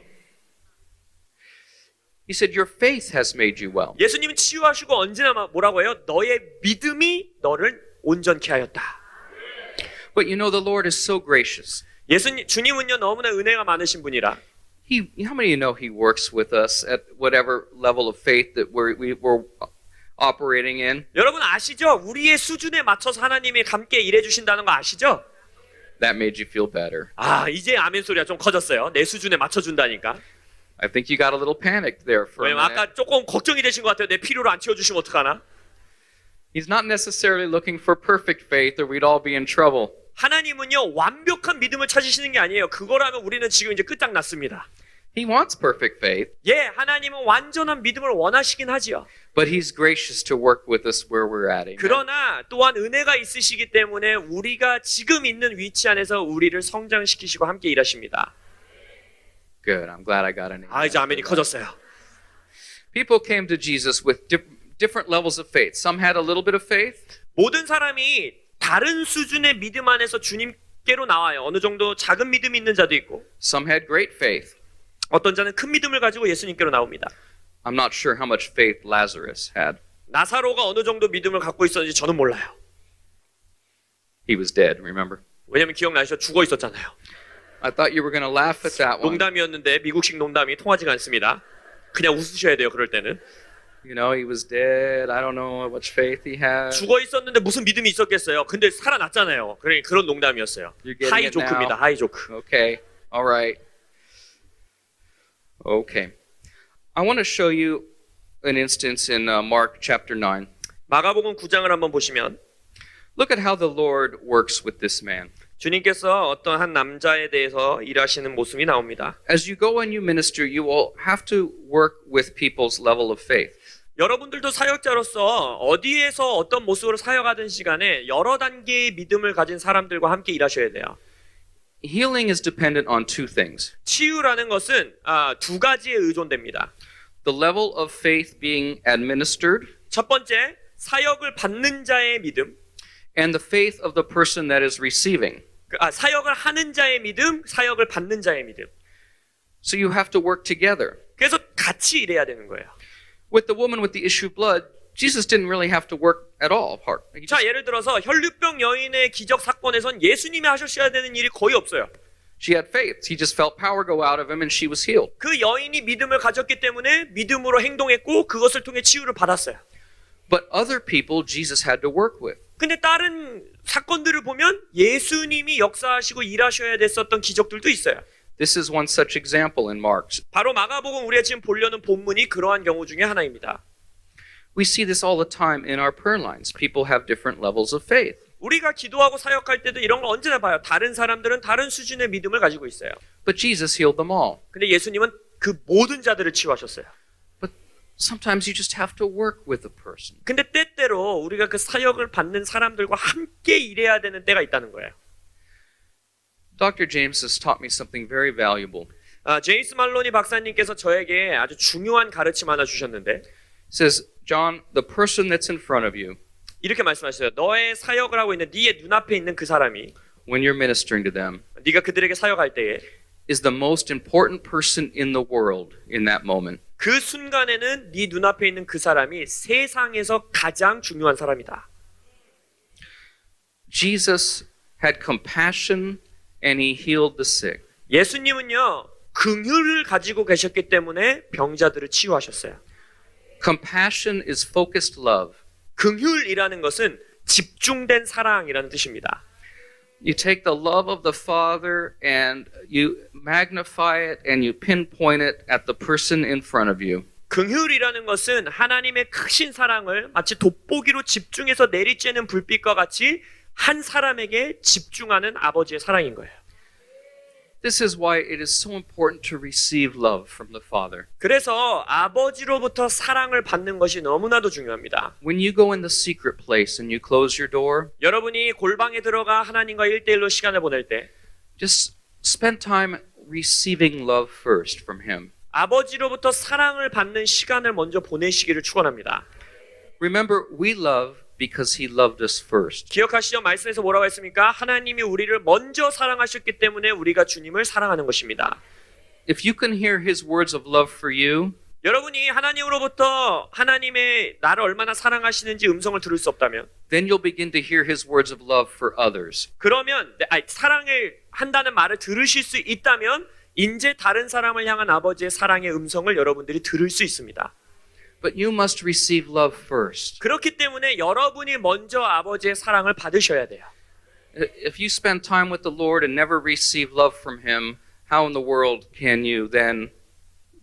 He said, your faith has made you well. 예수님은 치유하시고 언제나 뭐라고 해요? 너의 믿음이 너를 온전케 하였다. But you know, the Lord is so gracious. 주님은요 너무나 은혜가 많으신 분이라. How many of you know He works with us at whatever level of faith that we're operating in? 여러분 아시죠? 우리의 수준에 맞춰서 하나님이 함께 일해 주신다는 거 아시죠? That made you feel better. 이제 아멘 소리가 좀 커졌어요. 내 수준에 맞춰준다니까. I think you got a little panicked there for a 왜냐면 minute. 아까 조금 걱정이 되신 것 같아요. 내 필요를 안 채워주시면 어떡하나? He's not necessarily looking for perfect faith or we'd all be in trouble. 하나님은요 완벽한 믿음을 찾으시는 게 아니에요. 그거라면 우리는 지금 이제 끝장났습니다. He wants perfect faith, 예, 하나님은 완전한 믿음을 원하시긴 하지요. but He's gracious to work with us where we're at. Amen. 그러나 또한 은혜가 있으시기 때문에 우리가 지금 있는 위치 안에서 우리를 성장시키시고 함께 일하십니다. Good. I'm glad I got an amen. 이제 아멘이 커졌어요. People came to Jesus with different levels of faith. Some had a little bit of faith. 모든 사람이 다른 수준의 믿음 안에서 주님께로 나와요. 어느 정도 작은 믿음이 있는 자도 있고 Some had great faith. 어떤 자는 큰 믿음을 가지고 예수님께로 나옵니다. I'm not sure how much faith Lazarus had. 나사로가 어느 정도 믿음을 갖고 있었는지 저는 몰라요. He was dead, remember? 왜냐면 기억나시죠? 죽어 있었잖아요. I thought you were going to laugh at that one. 농담이었는데 미국식 농담이 통하지가 않습니다. 그냥 웃으셔야 돼요. 그럴 때는. You know, he was dead. I don't know how much faith he had. 죽어 있었는데 무슨 믿음이 있었겠어요. 근데 살아났잖아요. 그런 농담이었어요. You're getting 하이 it now. 조크입니다. 하이 조크. Okay. All right. Okay. I want to show you an instance in Mark chapter 9. 마가복음 9장을 한번 보시면 Look at how the Lord works with this man. 주님께서 어떤 한 남자에 대해서 일하시는 모습이 나옵니다. As you go and you minister, you will have to work with people's level of faith. 여러분들도 사역자로서 어디에서 어떤 모습으로 사역하든 시간에 여러 단계의 믿음을 가진 사람들과 함께 일하셔야 돼요. Healing is dependent on two things. 치유라는 것은 두 가지에 의존됩니다. The level of faith being administered 첫 번째, 사역을 받는 자의 믿음. and the faith of the person that is receiving. 사역을 하는 자의 믿음, 사역을 받는 자의 믿음. So you have to work together. 그래서 같이 일해야 되는 거예요. With the woman with the issue of blood, Jesus didn't really have to work at all. He 자, just- 예를 들어서 혈류병 여인의 기적 사건에선 예수님이 하셔야 되는 일이 거의 없어요. She had faith. He just felt power go out of him and she was healed. 그 여인이 믿음을 가졌기 때문에 믿음으로 행동했고 그것을 통해 치유를 받았어요. But other people Jesus had to work with. 근데 다른 사건들을 보면 예수님이 역사하시고 일하셔야 됐었던 기적들도 있어요. This is one such example in Mark. 바로 마가복음 우리가 지금 보려는 본문이 그러한 경우 중에 하나입니다. We see this all the time in our prayer lines. People have different levels of faith. 우리가 기도하고 사역할 때도 이런 걸 언제나 봐요. 다른 사람들은 다른 수준의 믿음을 가지고 있어요. But Jesus healed them all. 근데 예수님은 그 모든 자들을 치유하셨어요. But sometimes you just have to work with a person. 근데 때때로 우리가 그 사역을 받는 사람들과 함께 일해야 되는 때가 있다는 거예요. Dr. James has taught me something very valuable. 제임스 말로니 박사님께서 저에게 아주 중요한 가르침 하나 주셨는데 He says, John, the person that's in front of you, 이렇게 말씀하셨어요. 너의 사역을 하고 있는 네 눈앞에 있는 그 사람이 when you're ministering to them, 네가 그들에게 사역할 때에 is the most important person in the world in that moment. 그 순간에는 네 눈앞에 있는 그 사람이 세상에서 가장 중요한 사람이다. Jesus had compassion and he healed the sick. 예수님은요 긍휼을 가지고 계셨기 때문에 병자들을 치유하셨어요. Compassion is focused love. 긍휼이라는 것은 집중된 사랑이라는 뜻입니다. You take the love of the Father and you magnify it and you pinpoint it at the person in front of you. 긍휼이라는 것은 하나님의 크신 사랑을 마치 돋보기로 집중해서 내리쬐는 불빛과 같이 한 사람에게 집중하는 아버지의 사랑인 거예요. This is why it is so important to receive love from the Father. 그래서 아버지로부터 사랑을 받는 것이 너무나도 중요합니다. When you go in the secret place and you close your door, 여러분이 골방에 들어가 하나님과 1대1로 시간을 보낼 때 just spend time receiving love first from Him. 아버지로부터 사랑을 받는 시간을 먼저 보내시기를 축원합니다. Remember, we love because He loved us first. 기억하시죠? 말씀에서 뭐라고 했습니까? 하나님이 우리를 먼저 사랑하셨기 때문에 우리가 주님을 사랑하는 것입니다. If you can hear His words of love for you, 여러분이 하나님으로부터 하나님의 나를 얼마나 사랑하시는지 음성을 들을 수 없다면 then you'll begin to hear His words of love for others. 그러면 사랑을 한다는 말을 들으실 수 있다면 이제 다른 사람을 향한 아버지의 사랑의 음성을 여러분들이 들을 수 있습니다. But you must receive love first. 그렇기 때문에 여러분이 먼저 아버지의 사랑을 받으셔야 돼요. If you spend time with the Lord and never receive love from Him, how in the world can you then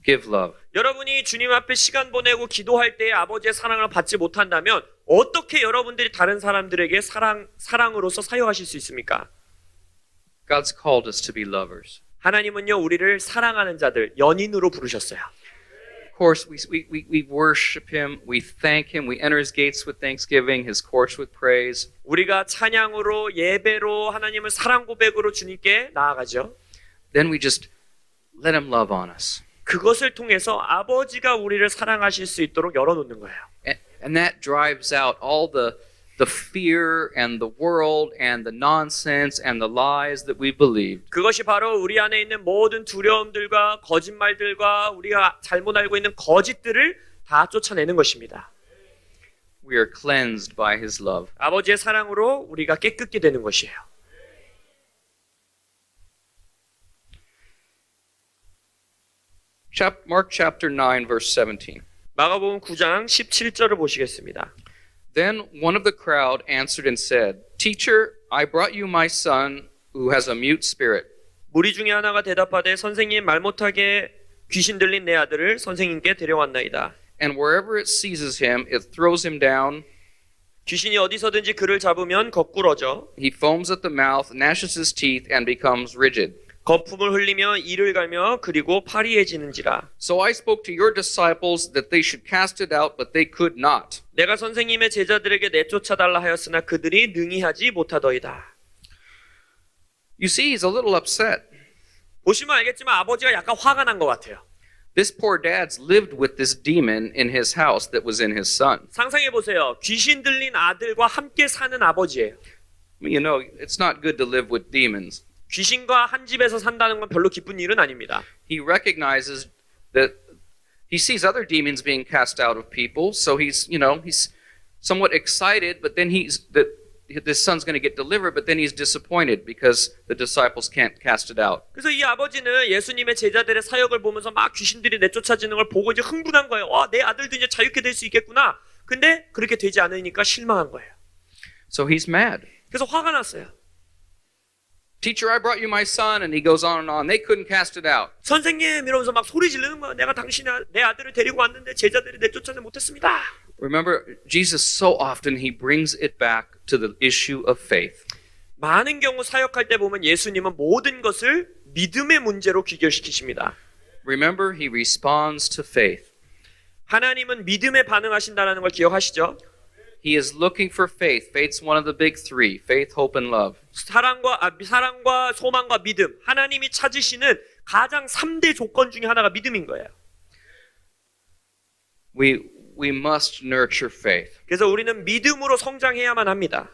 give love? 여러분이 주님 앞에 시간 보내고 기도할 때 아버지의 사랑을 받지 못한다면 어떻게 여러분들이 다른 사람들에게 사랑으로서 사용하실 수 있습니까? God's called us to be lovers. 하나님은요 우리를 사랑하는 자들 연인으로 부르셨어요. Of course, we worship Him, we thank Him, we enter His gates with thanksgiving, His courts with praise. 우리가 찬양으로 예배로 하나님을 사랑 고백으로 주님께 나아가죠. Then we just let Him love on us. 그것을 통해서 아버지가 우리를 사랑하실 수 있도록 열어놓는 거예요. And that drives out all the fear and the world and the nonsense and the lies that we believed. 그것이 바로 우리 안에 있는 모든 두려움들과 거짓말들과 우리가 잘못 알고 있는 거짓들을 다 쫓아내는 것입니다. We are cleansed by His love. 아버지의 사랑으로 우리가 깨끗게 되는 것이에요. Mark chapter 9, verse 17. 마가복음 9장 17절을 보시겠습니다. Then one of the crowd answered and said, Teacher, I brought you my son who has a mute spirit. 무리 중에 하나가 대답하되 선생님 말 못하게 귀신 들린 내 아들을 선생님께 데려왔나이다. And wherever it seizes him, it throws him down. 귀신이 어디서든지 그를 잡으면 거꾸러져 He foams at the mouth, gnashes his teeth, and becomes rigid. 거품을 흘리며 이를 갈며 그리고 파리해지는지라. So I spoke to your disciples that they should cast it out, but they could not. 내가 선생님의 제자들에게 내쫓아달라 하였으나 그들이 능히 하지 못하더이다. You see, he's a little upset. 보시면 알겠지만 아버지가 약간 화가 난 것 같아요. This poor dad's lived with this demon in his house that was in his son. 상상해 보세요. 귀신 들린 아들과 함께 사는 아버지예요. You know, it's not good to live with demons. 귀신과 한 집에서 산다는 건 별로 기쁜 일은 아닙니다. He recognizes that he sees other demons being cast out of people, so he's somewhat excited, but then this son's going to get delivered, but then he's disappointed because the disciples can't cast it out. 그래서 이 아버지는 예수님의 제자들의 사역을 보면서 막 귀신들이 내쫓아지는 걸 보고 이제 흥분한 거예요. 와, 내 아들도 이제 자유케 될 수 있겠구나. 근데 그렇게 되지 않으니까 실망한 거예요. So he's mad. 그래서 화가 났어요. Teacher, I brought you my son, and he goes on and on. They couldn't cast it out. 선생님 이러면서 막 소리 지르는 거야. 내가 내 아들을 데리고 왔는데 제자들이 내쫓아내지 못했습니다. Remember, Jesus so often he brings it back to the issue of faith. 많은 경우 사역할 때 보면 예수님은 모든 것을 믿음의 문제로 귀결시키십니다. Remember, he responds to faith. 하나님은 믿음에 반응하신다는 걸 기억하시죠? He is looking for faith. Faith's one of the big three: faith, hope, and love. 사랑과 소망과 믿음. 하나님이 찾으시는 가장 3대 조건 중에 하나가 믿음인 거예요. We must nurture faith. 그래서 우리는 믿음으로 성장해야만 합니다.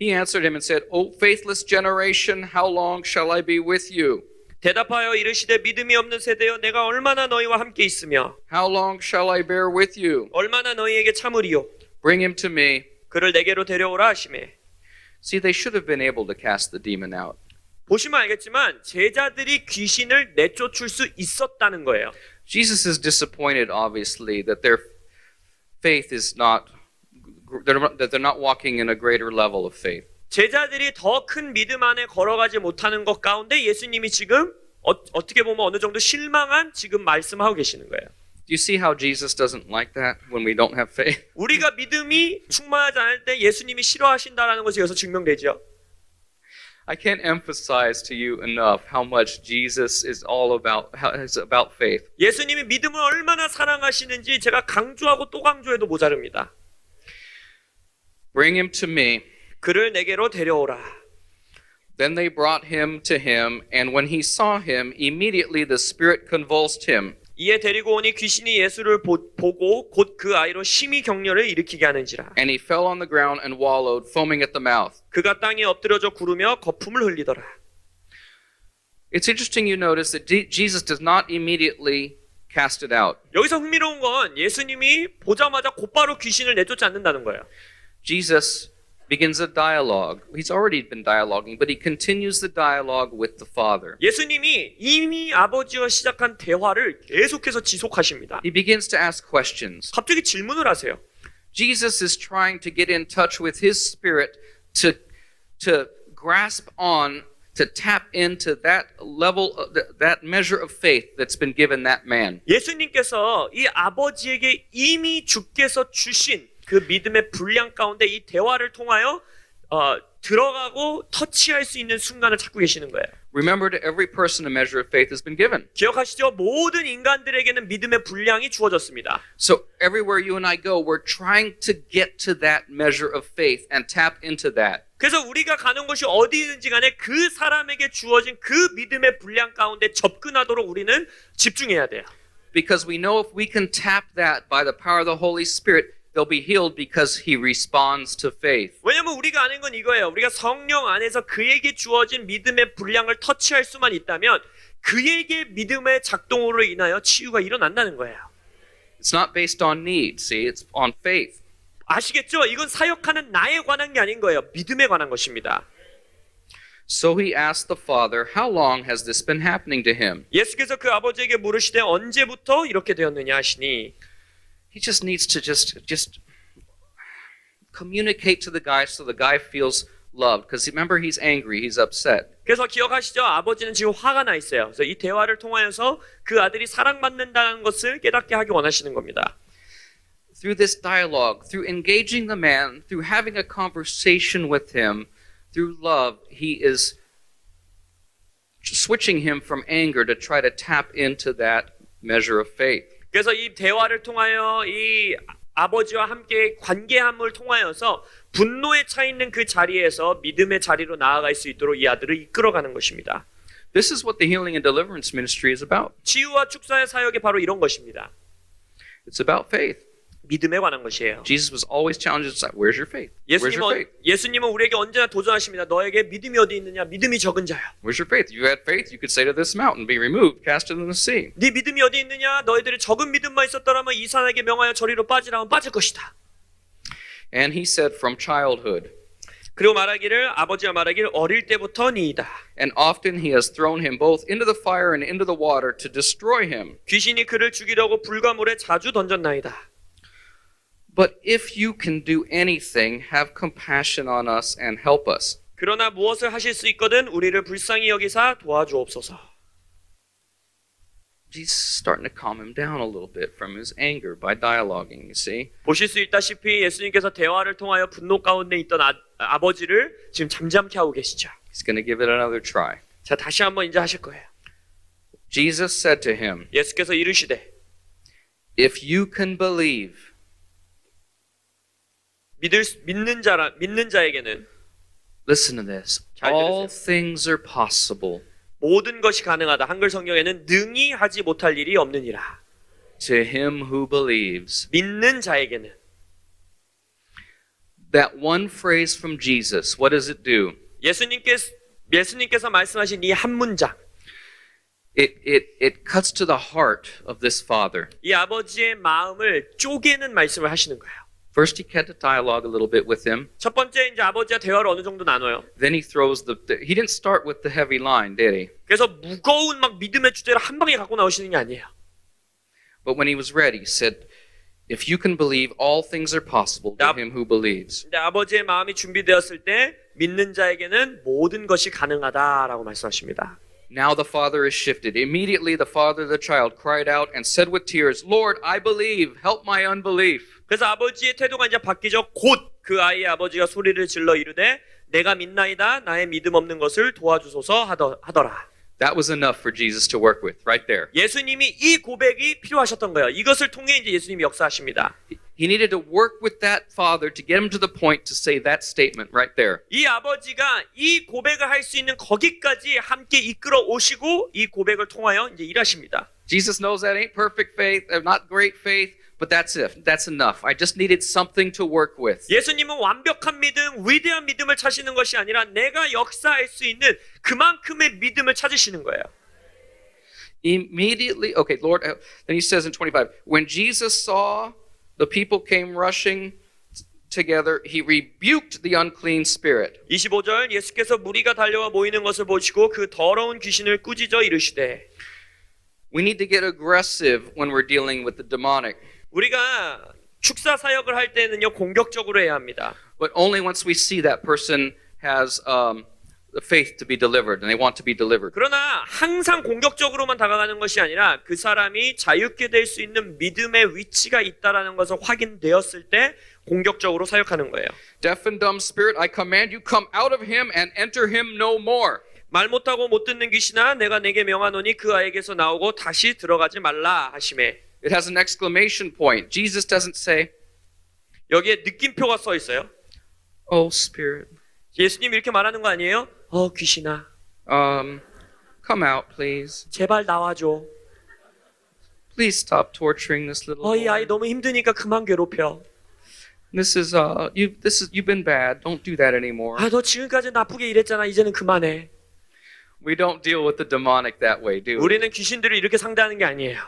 He answered him and said, O faithless generation, how long shall I be with you? 대답하여 이르시되 믿음이 없는 세대여 내가 얼마나 너희와 함께 있으며 How long shall I bear with you? 얼마나 너희에게 참으리요. Bring him to me. 그를 내게로 데려오라 하시매. See, they should have been able to cast the demon out. 보시면 알겠지만 제자들이 귀신을 내쫓을 수 있었다는 거예요. Jesus is disappointed, obviously, that their faith is not, that they're not walking in a greater level of faith. 제자들이 더 큰 믿음 안에 걸어가지 못하는 것 가운데 예수님이 지금 어떻게 보면 어느 정도 실망한 지금 말씀하고 계시는 거예요. Do you see how Jesus doesn't like that when we don't have faith? 우리가 믿음이 충만하지 않을 때 예수님이 싫어하신다라는 것이 여기서 증명되죠. I can't emphasize to you enough how much Jesus is about faith. 예수님이 믿음을 얼마나 사랑하시는지 제가 강조하고 또 강조해도 모자릅니다. Bring him to me. 그를 내게로 데려오라. Then they brought him to him, and when he saw him, immediately the spirit convulsed him. 이에 데리고 오니 귀신이 예수를 보고 곧 그 아이로 심히 격려를 일으키게 하는지라. And he fell on the ground and wallowed, foaming at the mouth. 그가 땅에 엎드려져 구르며 거품을 흘리더라. It's interesting you notice that Jesus does not immediately cast it out. 여기서 흥미로운 건 예수님이 보자마자 곧바로 귀신을 내쫓지 않는다는 거예요. Jesus begins a dialogue. He's already been dialoguing, but he continues the dialogue with the Father. 예수님이 이미 아버지와 시작한 대화를 계속해서 지속하십니다. He begins to ask questions. 갑자기 질문을 하세요. Jesus is trying to get in touch with his spirit to grasp on, to tap into that level, that measure of faith that's been given that man. 예수님께서 이 아버지에게 이미 주께서 주신 그 믿음의 분량 가운데 이 대화를 통하여 들어가고 터치할 수 있는 순간을 찾고 계시는 거예요. Remember, to every person a measure of faith has been given. 기억하시죠? 모든 인간들에게는 믿음의 분량이 주어졌습니다. So everywhere you and I go, we're trying to get to that measure of faith and tap into that. 그래서 우리가 가는 곳이 어디든지 간에 그 사람에게 주어진 그 믿음의 분량 가운데 접근하도록 우리는 집중해야 돼요. Because we know if we can tap that by the power of the Holy Spirit, they'll be healed because he responds to faith. 왜냐면 우리가 아는 건 이거예요. 우리가 성령 안에서 그에게 주어진 믿음의 분량을 터치할 수만 있다면 그에게 믿음의 작동으로 인하여 치유가 일어난다는 거예요. It's not based on need, see, it's on faith. 아시겠죠? 이건 사역하는 나에 관한 게 아닌 거예요. 믿음에 관한 것입니다. So he asked the father, how long has this been happening to him? 예수께서 그 아버지에게 물으시되 언제부터 이렇게 되었느냐 하시니 He just needs to just communicate to the guy so the guy feels loved. Because remember, he's angry, he's upset. 그래서 기억하시죠? 아버지는 지금 화가 나 있어요. 그래서 이 대화를 통하여서 그 아들이 사랑받는다는 것을 깨닫게 하기 원하시는 겁니다. Through this dialogue, through engaging the man, through having a conversation with him, through love, he is switching him from anger to try to tap into that measure of faith. 그래서 이 대화를 통하여 이 아버지와 함께 관계함을 통하여서 분노에 차 있는 그 자리에서 믿음의 자리로 나아갈 수 있도록 이 아들을 이끌어가는 것입니다. This is what the healing and deliverance ministry is about. 치유와 축사의 사역이 바로 이런 것입니다. It's about faith. 믿음에 관한 것이에요. Jesus was always challenging us, where's your faith? Where's your faith? 예수님은 우리에게 언제나 도전하십니다. 너에게 믿음이 어디 있느냐? 믿음이 적은 자야. Where's your faith? If you had faith, you could say to this mountain, be removed, cast it in the sea. 네 믿음이 어디 있느냐? 너희들이 적은 믿음만 있었더라면 이 산에게 명하여 저리로 빠지라면 빠질 것이다. And he said from childhood. 그리고 말하기를 아버지가 말하기를 어릴 때부터니이다. And often he has thrown him both into the fire and into the water to destroy him. 귀신이 그를 죽이려고 불과 물에 자주 던졌나이다. But if you can do anything, have compassion on us and help us. 그러나 무엇을 하실 수 있거든 우리를 불쌍히 여기사 도와주옵소서. Jesus is starting to calm him down a little bit from his anger by dialoguing, you see. 보실 수 있다시피 예수님께서 대화를 통하여 분노 가운데 있던 아버지를 지금 잠잠케 하고 계시죠. He's going to give it another try. 자, 다시 한번 이제 하실 거예요. Jesus said to him, 예수께서 이르시되 if you can believe, 믿는 자에게는 listen to this, 잘 all 들으세요. things are possible 모든 것이 가능하다. 한글 성경에는 능히 하지 못할 일이 없느니라. to him who believes. 믿는 자에게는. That one phrase from Jesus, what does it do? 예수님께서 말씀하신 이 한 문장, It cuts to the heart of this father. 이 아버지의 마음을 쪼개는 말씀을 하시는 거예요. First, he had to dialogue a little bit with him. 첫 번째 이제 아버지와 대화를 어느 정도 나눠요. Then he throws he didn't start with the heavy line, did he? 그래서 무거운 막 믿음의 주제를 한 방에 갖고 나오시는 게 아니에요. But when he was ready, he said, if you can believe, all things are possible to him who believes. 근데 아버지의 마음이 준비되었을 때 믿는 자에게는 모든 것이 가능하다라고 말씀하십니다. Now the father is shifted. Immediately the father of the child cried out and said with tears, Lord, I believe, help my unbelief. 그래서 아버지의 태도가 이제 바뀌죠. 곧 그 아이의 아버지가 소리를 질러 이르되 내가 믿나이다 나의 믿음 없는 것을 도와주소서 하더라. That was enough for Jesus to work with, right there. 예수님이 이 고백이 필요하셨던 거예요. 이것을 통해 이제 예수님이 역사하십니다. He needed to work with that father to get him to the point to say that statement right there. 이 아버지가 이 고백을 할 수 있는 거기까지 함께 이끌어 오시고 이 고백을 통하여 이제 일하십니다. Jesus knows that ain't perfect faith, not great faith, but that's it. That's enough. I just needed something to work with. 예수님은 완벽한 믿음, 위대한 믿음을 찾으시는 것이 아니라 내가 역사할 수 있는 그만큼의 믿음을 찾으시는 거예요. Immediately, okay, Lord, then he says in 25, when Jesus saw the people came rushing together, he rebuked the unclean spirit. 25절 예수께서 무리가 달려와 모이는 것을 보시고 그 더러운 귀신을 꾸짖어 이르시되 We need to get aggressive when we're dealing with the demonic. 우리가 축사 사역을 할 때는요 공격적으로 해야 합니다. But only once we see that person has the faith to be delivered, and they want to be delivered. 그러나 항상 공격적으로만 다가가는 것이 아니라 그 사람이 자유케 될 수 있는 믿음의 위치가 있다라는 것을 확인되었을 때 공격적으로 사역하는 거예요. Deaf and dumb spirit, I command you, come out of him and enter him no more. 말 못하고 못 듣는 귀신아 내가 내게 명하노니 그 아이에게서 나오고 다시 들어가지 말라 하심에. It has an exclamation point. Jesus doesn't say, 여기에 느낌표가 써 있어요. oh, spirit, 예수님이 이렇게 말하는 거 아니에요? 귀신아 come out, please. 제발 나와줘. Please stop torturing this little 이 아이 boy. 너무 힘드니까 그만 괴롭혀. You've been bad. Don't do that anymore. 너 지금까지 나쁘게 일했잖아. 이제는 그만해. We don't deal with the demonic that way, do we? 우리는 귀신들을 이렇게 상대하는 게 아니에요.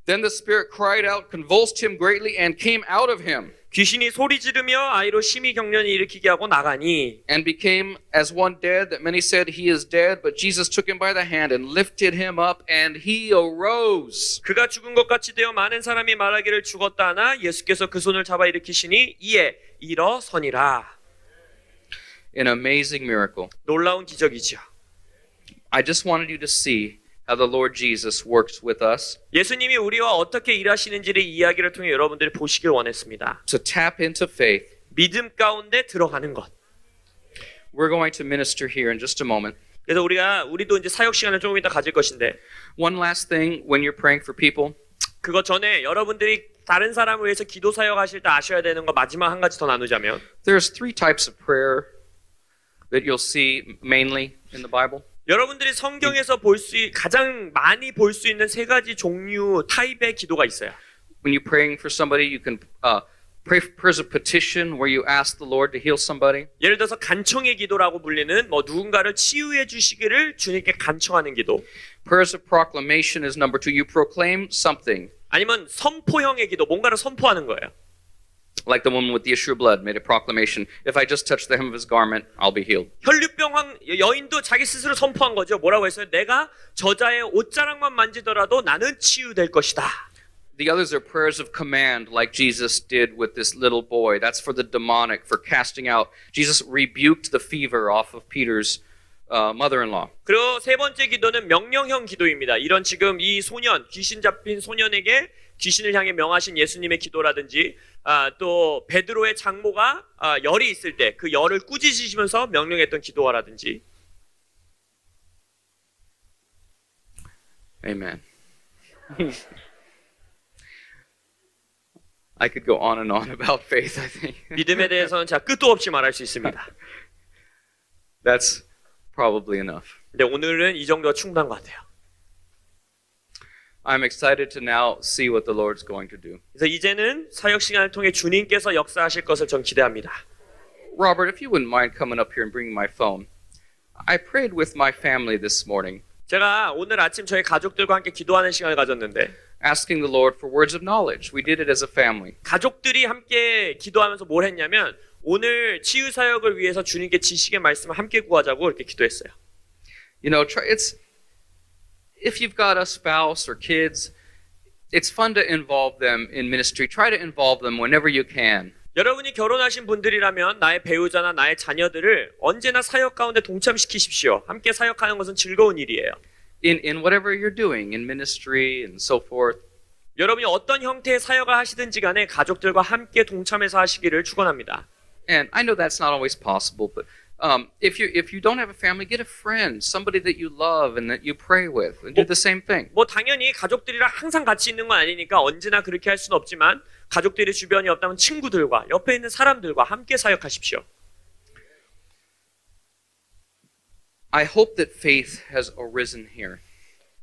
Then the spirit cried out, convulsed him greatly, and came out of him, 귀신이 소리 지르며 아이로 심히 경련이 일으키게 하고 나가니 and became as one dead, that many said he is dead. But Jesus took him by the hand and lifted him up, and he arose. 그가 죽은 것 같이 되어 많은 사람이 말하기를 죽었다 하나 예수께서 그 손을 잡아 일으키시니 이에 일어서니라. An amazing miracle. 놀라운 기적이죠. I just wanted you to see how the Lord Jesus works with us, 예수님이 우리와 어떻게 일하시는지를 이 이야기를 통해 여러분들이 보시길 원했습니다. to tap into faith. 믿음 가운데 들어가는 것. We're going to minister here in just a moment. 그래서 우리도 이제 사역 시간을 조금 이따 가질 것인데 One last thing when you're praying for people, 그거 전에 여러분들이 다른 사람을 위해서 기도 사역하실 때 아셔야 되는 거 마지막 한 가지 더 나누자면 there's three types of prayer that you'll see mainly in the Bible. 여러분들이 성경에서 가장 많이 볼 수 있는 세 가지 종류 타입의 기도가 있어요. When you're praying for somebody, you can pray for prayers of petition where you ask the Lord to heal somebody. 예를 들어서 간청의 기도라고 불리는 누군가를 치유해 주시기를 주님께 간청하는 기도. Prayers of proclamation is number two. You proclaim something. 아니면 선포형의 기도, 뭔가를 선포하는 거예요. Like the woman with the issue of blood made a proclamation, if I just touch the hem of his garment, I'll be healed. 혈류병 여인도 자기 스스로 선포한 거죠. 뭐라고 했어요? 내가 저자의 옷자락만 만지더라도 나는 치유될 것이다. The others are prayers of command, like Jesus did with this little boy. That's for the demonic, for casting out. Jesus rebuked the fever off of Peter's mother-in-law. 그리고 세 번째 기도는 명령형 기도입니다. 이런 지금 이 귀신 잡힌 소년에게 귀신을 향해 명하신 예수님의 기도라든지 또 베드로의 장모가 열이 있을 때 그 열을 꾸짖으시면서 명령했던 기도라든지. Amen. I could go on and on about faith, I think. 믿음에 대해서는 제가 끝도 없이 말할 수 있습니다. That's probably enough. 근데 오늘은 이 정도가 충분한 것 같아요. I'm excited to now see what the Lord's going to do. 그래서 이제는 사역 시간을 통해 주님께서 역사하실 것을 전 기대합니다. Robert, if you wouldn't mind coming up here and bringing my phone. I prayed with my family this morning, 제가 오늘 아침 저희 가족들과 함께 기도하는 시간을 가졌는데 asking the Lord for words of knowledge. We did it as a family. 가족들이 함께 기도하면서 뭘 했냐면 오늘 치유 사역을 위해서 주님께 지식의 말씀을 함께 구하자고 이렇게 기도했어요. You know, if you've got a spouse or kids, it's fun to involve them in ministry. Try to involve them whenever you can. 여러분이 결혼하신 분들이라면 나의 배우자나 나의 자녀들을 언제나 사역 가운데 동참시키십시오. 함께 사역하는 것은 즐거운 일이에요. In whatever you're doing, in ministry and so forth. 여러분이 어떤 형태의 사역을 하시든지 간에 가족들과 함께 동참해서 하시기를 축원합니다. And I know that's not always possible, but if you don't have a family, get a friend, somebody that you love and that you pray with, and do the same thing. 당연히 가족들이랑 항상 같이 있는 건 아니니까 언제나 그렇게 할 수는 없지만 가족들이 주변이 없다면 친구들과 옆에 있는 사람들과 함께 사역하십시오. I hope that faith has arisen here.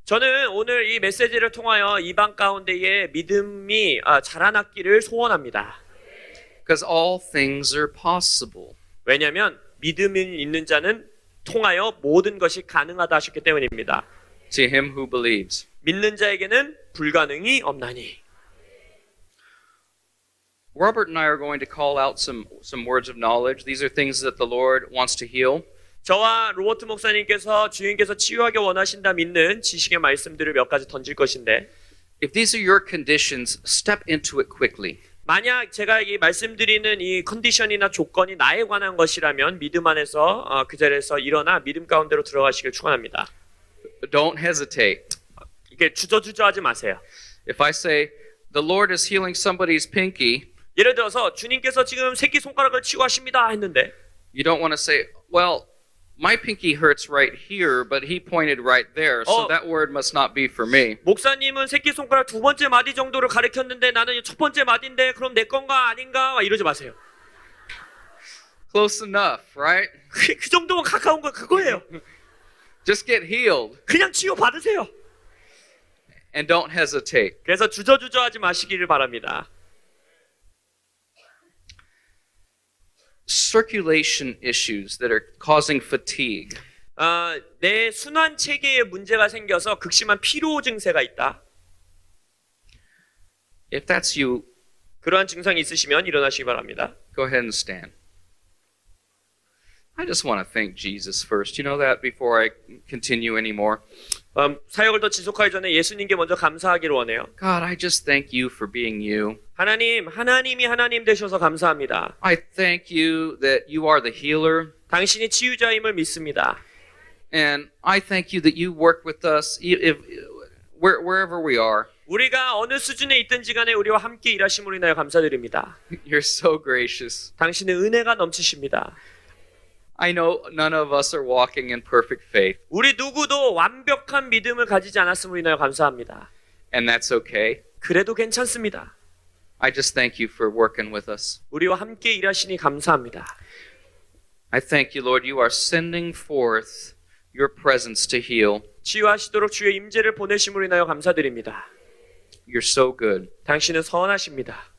저는 오늘 이 메시지를 통하여 이방 가운데에 믿음이 자라났기를 소원합니다. Because all things are possible. 왜냐하면 믿음이 있는 자는 통하여 모든 것이 가능하다 하셨기 때문입니다. To him who believes. 믿는 자에게는 불가능이 없나니. Robert and I are going to call out some words of knowledge. These are things that the Lord wants to heal. 저와 로버트 목사님께서 주님께서 치유하기 원하신다 믿는 지식의 말씀들을 몇 가지 던질 것인데 If these are your conditions, step into it quickly. 만약 제가 이 말씀드리는 이 컨디션이나 조건이 나에 관한 것이라면 믿음 안에서 그 자리에서 일어나 믿음 가운데로 들어가시길 축원합니다. Don't hesitate. 이렇게 주저주저하지 마세요. If I say, the Lord is healing somebody's pinky, 예를 들어서 주님께서 지금 새끼 손가락을 치고 하십니다 했는데 you don't want to say, well, my pinky hurts right here, but he pointed right there, so that word must not be for me. 목사님은 새끼 손가락 두 번째 마디 정도를 가리켰는데 나는 첫 번째 마디인데 그럼 내 건가 아닌가 막 이러지 마세요. Close enough, right? 그 정도면 가까운 거 그거예요. Just get healed 그냥 치유 받으세요. and don't hesitate. 그래서 주저주저하지 마시기를 바랍니다. Circulation issues that are causing fatigue. 내 순환 체계에 문제가 생겨서 극심한 피로 증세가 있다. If that's you, 그러한 증상이 있으시면 일어나시기 바랍니다. go ahead and stand. I just want to thank Jesus first. You know that before I continue anymore. 사역을 더 지속하기 전에 예수님께 먼저 감사하기를 원해요. God, I just thank you for being you. 하나님이 하나님 되셔서 감사합니다. I thank you that you are the healer. 당신이 치유자임을 믿습니다. And I thank you that you work with us wherever we are. 우리가 어느 수준에 있든지 간에 우리와 함께 일하심으로 인하여 감사드립니다. You're so gracious. 당신은 은혜가 넘치십니다. I know none of us are walking in perfect faith, 우리 누구도 완벽한 믿음을 가지지 않았음으로 인하여 감사합니다. and that's okay. 그래도 괜찮습니다. I just thank you for working with us. 우리와 함께 일하시니 감사합니다. I thank you, Lord, you are sending forth your presence to heal. 치유하시도록 주의 임재를 보내심으로 인하여 감사드립니다. You're so good. 당신은 선하십니다.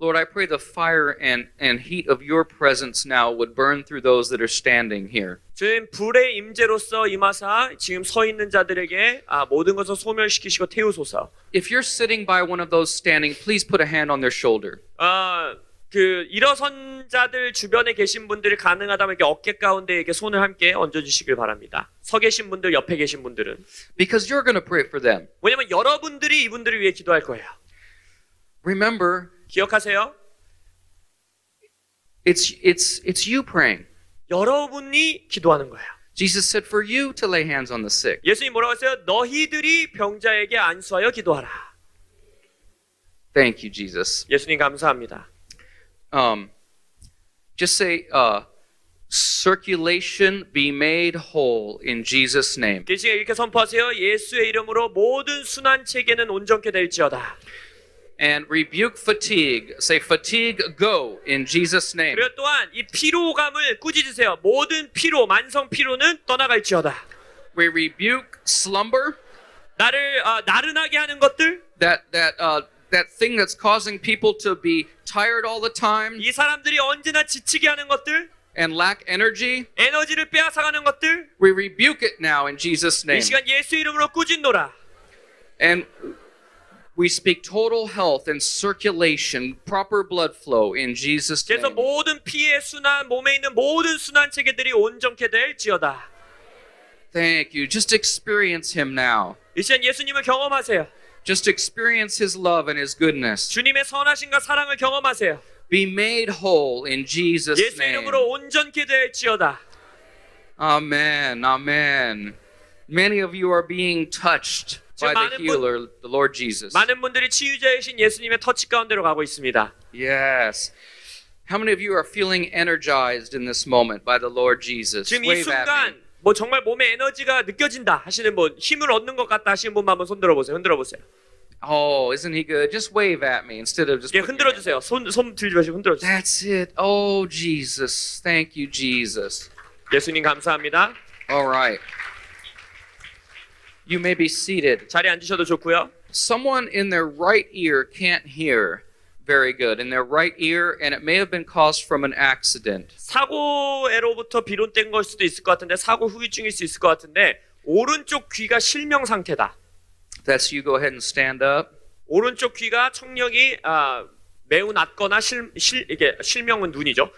Lord, I pray the fire and heat of your presence now would burn through those that are standing here. 주님 불의 임재로서 임하사 지금 서 있는 자들에게 모든 것을 소멸시키시고 태우소서. If you're sitting by one of those standing, please put a hand on their shoulder. 그 일어선 자들 주변에 계신 분들이 가능하다면 이렇게 어깨 가운데 이렇게 손을 함께 얹어주시길 바랍니다. 서 계신 분들, 옆에 계신 분들은. Because you're going to pray for them. 왜냐면 여러분들이 이분들을 위해 기도할 거예요. Remember, 기억하세요. it's you praying. 여러분이 기도하는 거예요. Jesus said for you to lay hands on the sick. 예수님 뭐라고 했어요? 너희들이 병자에게 안수하여 기도하라. Thank you, Jesus. 예수님 감사합니다. Just say, circulation be made whole in Jesus' name. 이 시간에 이렇게 선포하세요. 예수의 이름으로 모든 순환 체계는 온전케 될지어다. And rebuke fatigue. Say, fatigue, go in Jesus' name. 그리고 또한 이 피로감을 꾸짖으세요. 모든 피로, 만성 피로는 떠나갈지어다. We rebuke slumber. 나를 나른하게 하는 것들, That thing that's causing people to be tired all the time 이 사람들이 언제나 지치게 하는 것들, and lack energy. 에너지를 빼앗아가는 것들, We rebuke it now in Jesus' 이 name. 시간 예수 이름으로 꾸짖노라. And we speak total health and circulation, proper blood flow in Jesus' 그래서 name. 모든 피의 순환, 몸에 있는 모든 순환 체계들이 온전케 될지어다. Thank you. Just experience Him now. 이 시간 예수님을 경험하세요. Just experience His love and His goodness. 주님의 선하심과 사랑을 경험하세요. Be made whole in Jesus' 예수 name. 이름으로 온전케 될지어다. Amen. Amen. Many of you are being touched by the healer, the Lord Jesus. 많은 분들이 치유자이신 예수님의 터치 가운데로 가고 있습니다. Yes. How many of you are feeling energized in this moment by the Lord Jesus? 지금 이 Wave at me. 순간 뭐 정말 몸에 에너지가 느껴진다 하시는 분, 힘을 얻는 것 같다 하시는 분만 한번 손들어 보세요. 흔들어 보세요. Oh, isn't he good? Just wave at me instead of just. 예, putting 흔들어 your 주세요. 손 들지 마시고 흔들어 주세요. That's it. Oh, Jesus. Thank you, Jesus. 예수님 감사합니다. All right. You may be seated. 자리에 앉으셔도 좋고요. Someone in their right ear can't hear very good in their right ear, and it may have been caused from an accident. 사고로부터 비롯된 걸 수도 있을 것 같은데 사고 후유증일 수 있을 것 같은데 오른쪽 귀가 실명 상태다. That's you. Go ahead and stand up. 오른쪽 귀가 청력이 매우 낮거나 이게 실명은 눈이죠.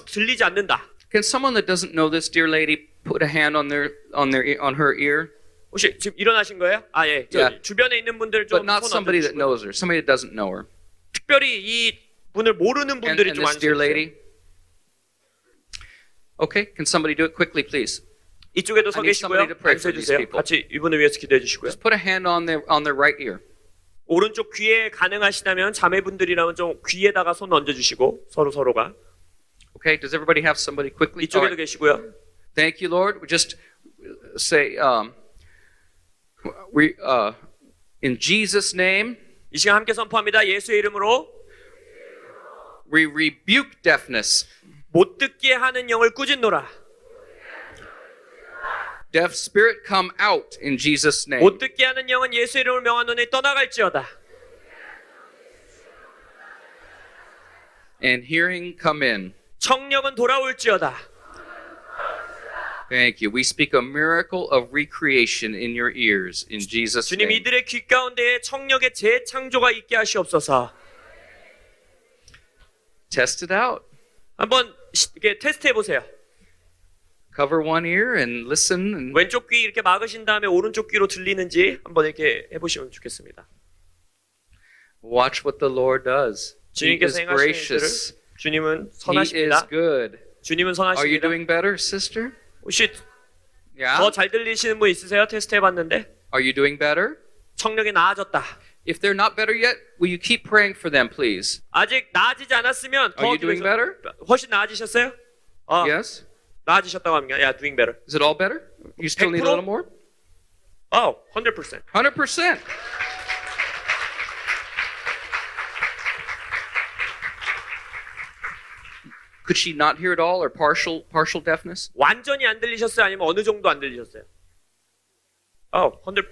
들리지 않는다. Can someone that doesn't know this dear lady put a hand on her ear? 혹시 지금 일어나신 거예요? 예. Yeah. 주변에 있는 분들 But 좀 not 손 somebody that 얹어주시고요. knows her. Somebody that doesn't know her. 특별히 이 분을 모르는 분들이 and 좀 this dear 앉으세요. lady. Okay, can somebody do it quickly, please? 이쪽에도 서 I need 계시고요. somebody to pray for 앉으세요 these 주세요. people. 같이 이분을 위해서 기도해 주시고요. Just put a hand on their right ear. 오른쪽 귀에 가능하시다면 자매분들이라면 좀 귀에다가 손 얹어 주시고 서로가. Okay, does everybody have somebody quickly? All 이쪽에도 right. 계시고요. Thank you, Lord. We just say, in Jesus' name, 이 시간 함께 선포합니다. 예수의 이름으로 we rebuke deafness. 못 듣게 하는 영을 꾸짖노라. Deaf spirit, come out in Jesus' name. 못 듣게 하는 영은 예수의 이름을 명하노니 떠나갈지어다. And hearing, come in. 청력은 돌아올지어다. Thank you. We speak a miracle of recreation in your ears in Jesus' 주님 name. 이들의 귀 가운데에 청력의 재창조가 있게 하시옵소서. Test it out. 한번 이렇게 테스트 해보세요. Cover one ear and listen. And 왼쪽 귀 이렇게 막으신 다음에 오른쪽 귀로 들리는지 한번 이렇게 해보시면 좋겠습니다. watch what the Lord does. He is 주님께서 행하시는 gracious. 일들을 주님은 He is 선하십니다. good. 주님은 Are you 선하십니다. doing better, sister? 혹시 Yeah? 더 잘 들리시는 분 있으세요? 테스트 해봤는데 Are you doing better? 청력이 나아졌다. If they're not better yet, will you keep praying for them, please? 아직 나아지지 않았으면 Are 더 you doing 기도해서 better? 훨씬 나아지셨어요? Yes? 나아지셨다고 합니다. Yeah, doing better. Is it all better? You still need a 100%? little more? 100%. 100%. Could she not hear at all or partial deafness? 완전히 안 들리셨어요? 아니면 어느 정도 안 들리셨어요? 100.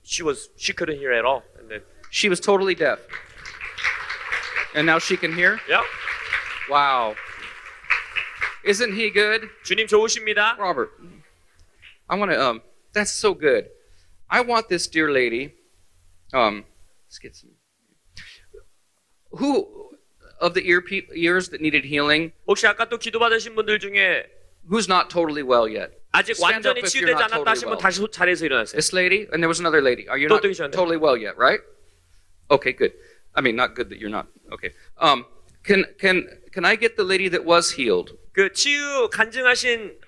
She couldn't hear at all. And then, She was totally deaf. And now she can hear? yeah. Wow. Isn't he good? 주님 좋으십니다. Robert, I want to, that's so good. I want this dear lady, let's get some, who of the ears that needed healing, 혹시 아까 또 기도 받으신 분들 중에 who's not totally well yet? 아직 Stand up 완전히 if you're 치유되지 not 않았다 하신 분 totally well. 다시 자리에서 일어나세요. This lady, and there was another lady. Are you 또 not 계셨네. totally well yet, right? Okay, good. I mean, not good that you're not. Okay. Can I get the lady that was healed 그 치유 간증하신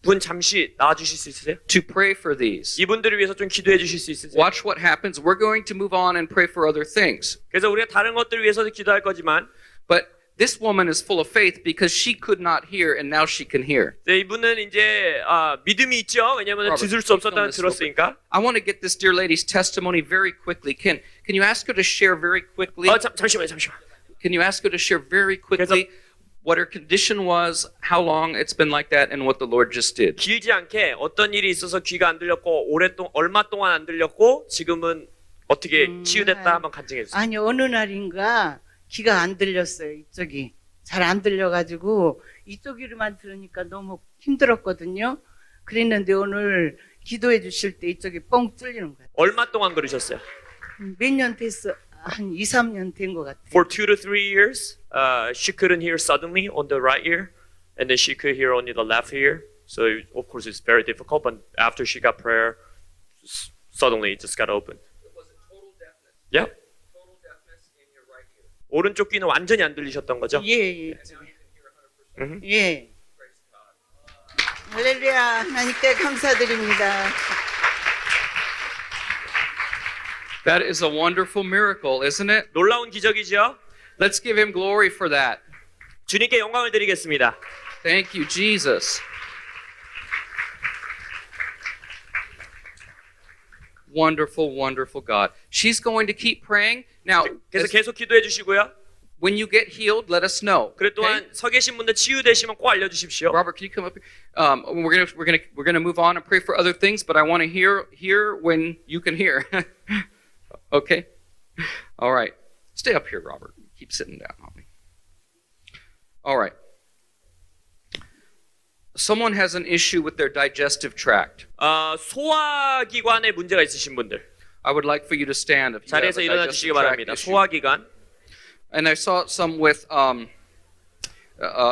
분 잠시 나와 주실 수 있으세요? to pray for these? 이분들을 위해서 좀 기도해 주실 수 있으세요? Watch what happens. We're going to move on and pray for other things. 그래서 우리가 다른 것들을 위해서도 기도할 거지만 But this woman is full of faith because she could not hear and now she can hear. 네, 이분은 이제 믿음이 있죠. 왜냐하면 Robert, 들을 수 speak on 없었다는 this real quick. 들었으니까. I want to get this dear lady's testimony very quickly. Can you ask her to share very quickly? 잠시만요. Can you ask her to share very quickly what her condition was, how long it's been like that, and what the Lord just did? 길지 않게 어떤 일이 있어서 귀가 안 들렸고 얼마 동안 안 들렸고 지금은 어떻게 치유됐다 한번 간증해 주세요. 아니 어느 날인가 귀가 안 들렸어요. 이쪽이 잘 안 들려가지고 이쪽 귀로만 들으니까 너무 힘들었거든요. 그랬는데 오늘 기도해 주실 때 이쪽이 뻥 뚫리는 것 같아요. 얼마 동안 그러셨어요? 몇 년 됐어? 한 2, 3년 된 것 같아요. For 2 to 3 years, she couldn't hear suddenly on the right ear, and then she could hear only the left ear. So of course it's very difficult. But after she got prayer, suddenly it just got open. Was it total deafness? Yeah. Total deafness in your right ear. 오른쪽 귀는 완전히 안 들리셨던 거죠? 예, 예. And now you can hear 100%. 예. Praise God. 할렐루야. 하나님께 감사드립니다. That is a wonderful miracle, isn't it? 놀라운 기적이죠? Let's give him glory for that. 주님께 영광을 드리겠습니다. Thank you, Jesus. Wonderful, wonderful God. She's going to keep praying. Now, 그래서 계속 기도해 주시고요. when you get healed, let us know. 그래 또한 서 계신 분들 치유되시면 꼭 알려주십시오. Robert, can you come up here? We're gonna move on and pray for other things, but I want to hear when you can hear. Okay. All right. Stay up here, Robert. Keep sitting down on me. All right. Someone has an issue with their digestive tract. 소화기관에 문제가 있으신 분들 I would like for you to stand if you have a 자리에서 일어나 주시기 digestive tract 바랍니다. issue. 소화기관. And I saw some with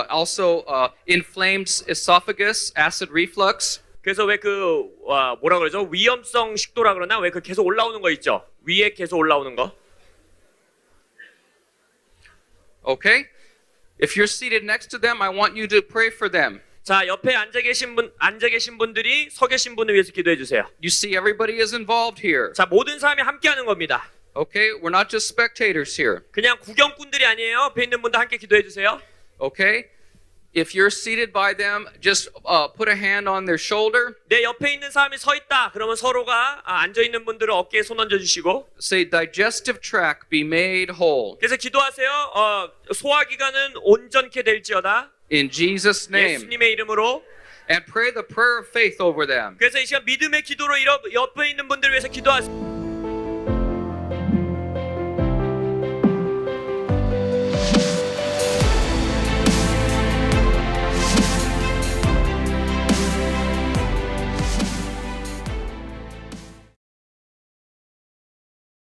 also inflamed esophagus, acid reflux. 그래서 왜 뭐라 그러죠? 위험성 식도라 그러나 왜 그 계속 올라오는 거 있죠? 위에 계속 올라오는 거. Okay? If you're seated next to them, I want you to pray for them. 자, 옆에 앉아 계신 분들이 서 계신 분을 위해서 기도해 주세요. You see, everybody is involved here. 자, 모든 사람이 함께 하는 겁니다. Okay? We're not just spectators here. 그냥 구경꾼들이 아니에요. 옆에 있는 분들 함께 기도해 주세요. Okay? If you're seated by them, just put a hand on their shoulder. 내 옆에 있는 사람이 서 있다. 그러면 서로가 앉아 있는 분들은 어깨에 손 얹어 주시고. Say, digestive tract be made whole. 그래서 기도하세요. 소화기관은 온전케 될지어다. In Jesus' name. 예수님의 이름으로. And pray the prayer of faith over them. 그래서 이 시간 믿음의 기도로 옆에 있는 분들을 위해서 기도하세요.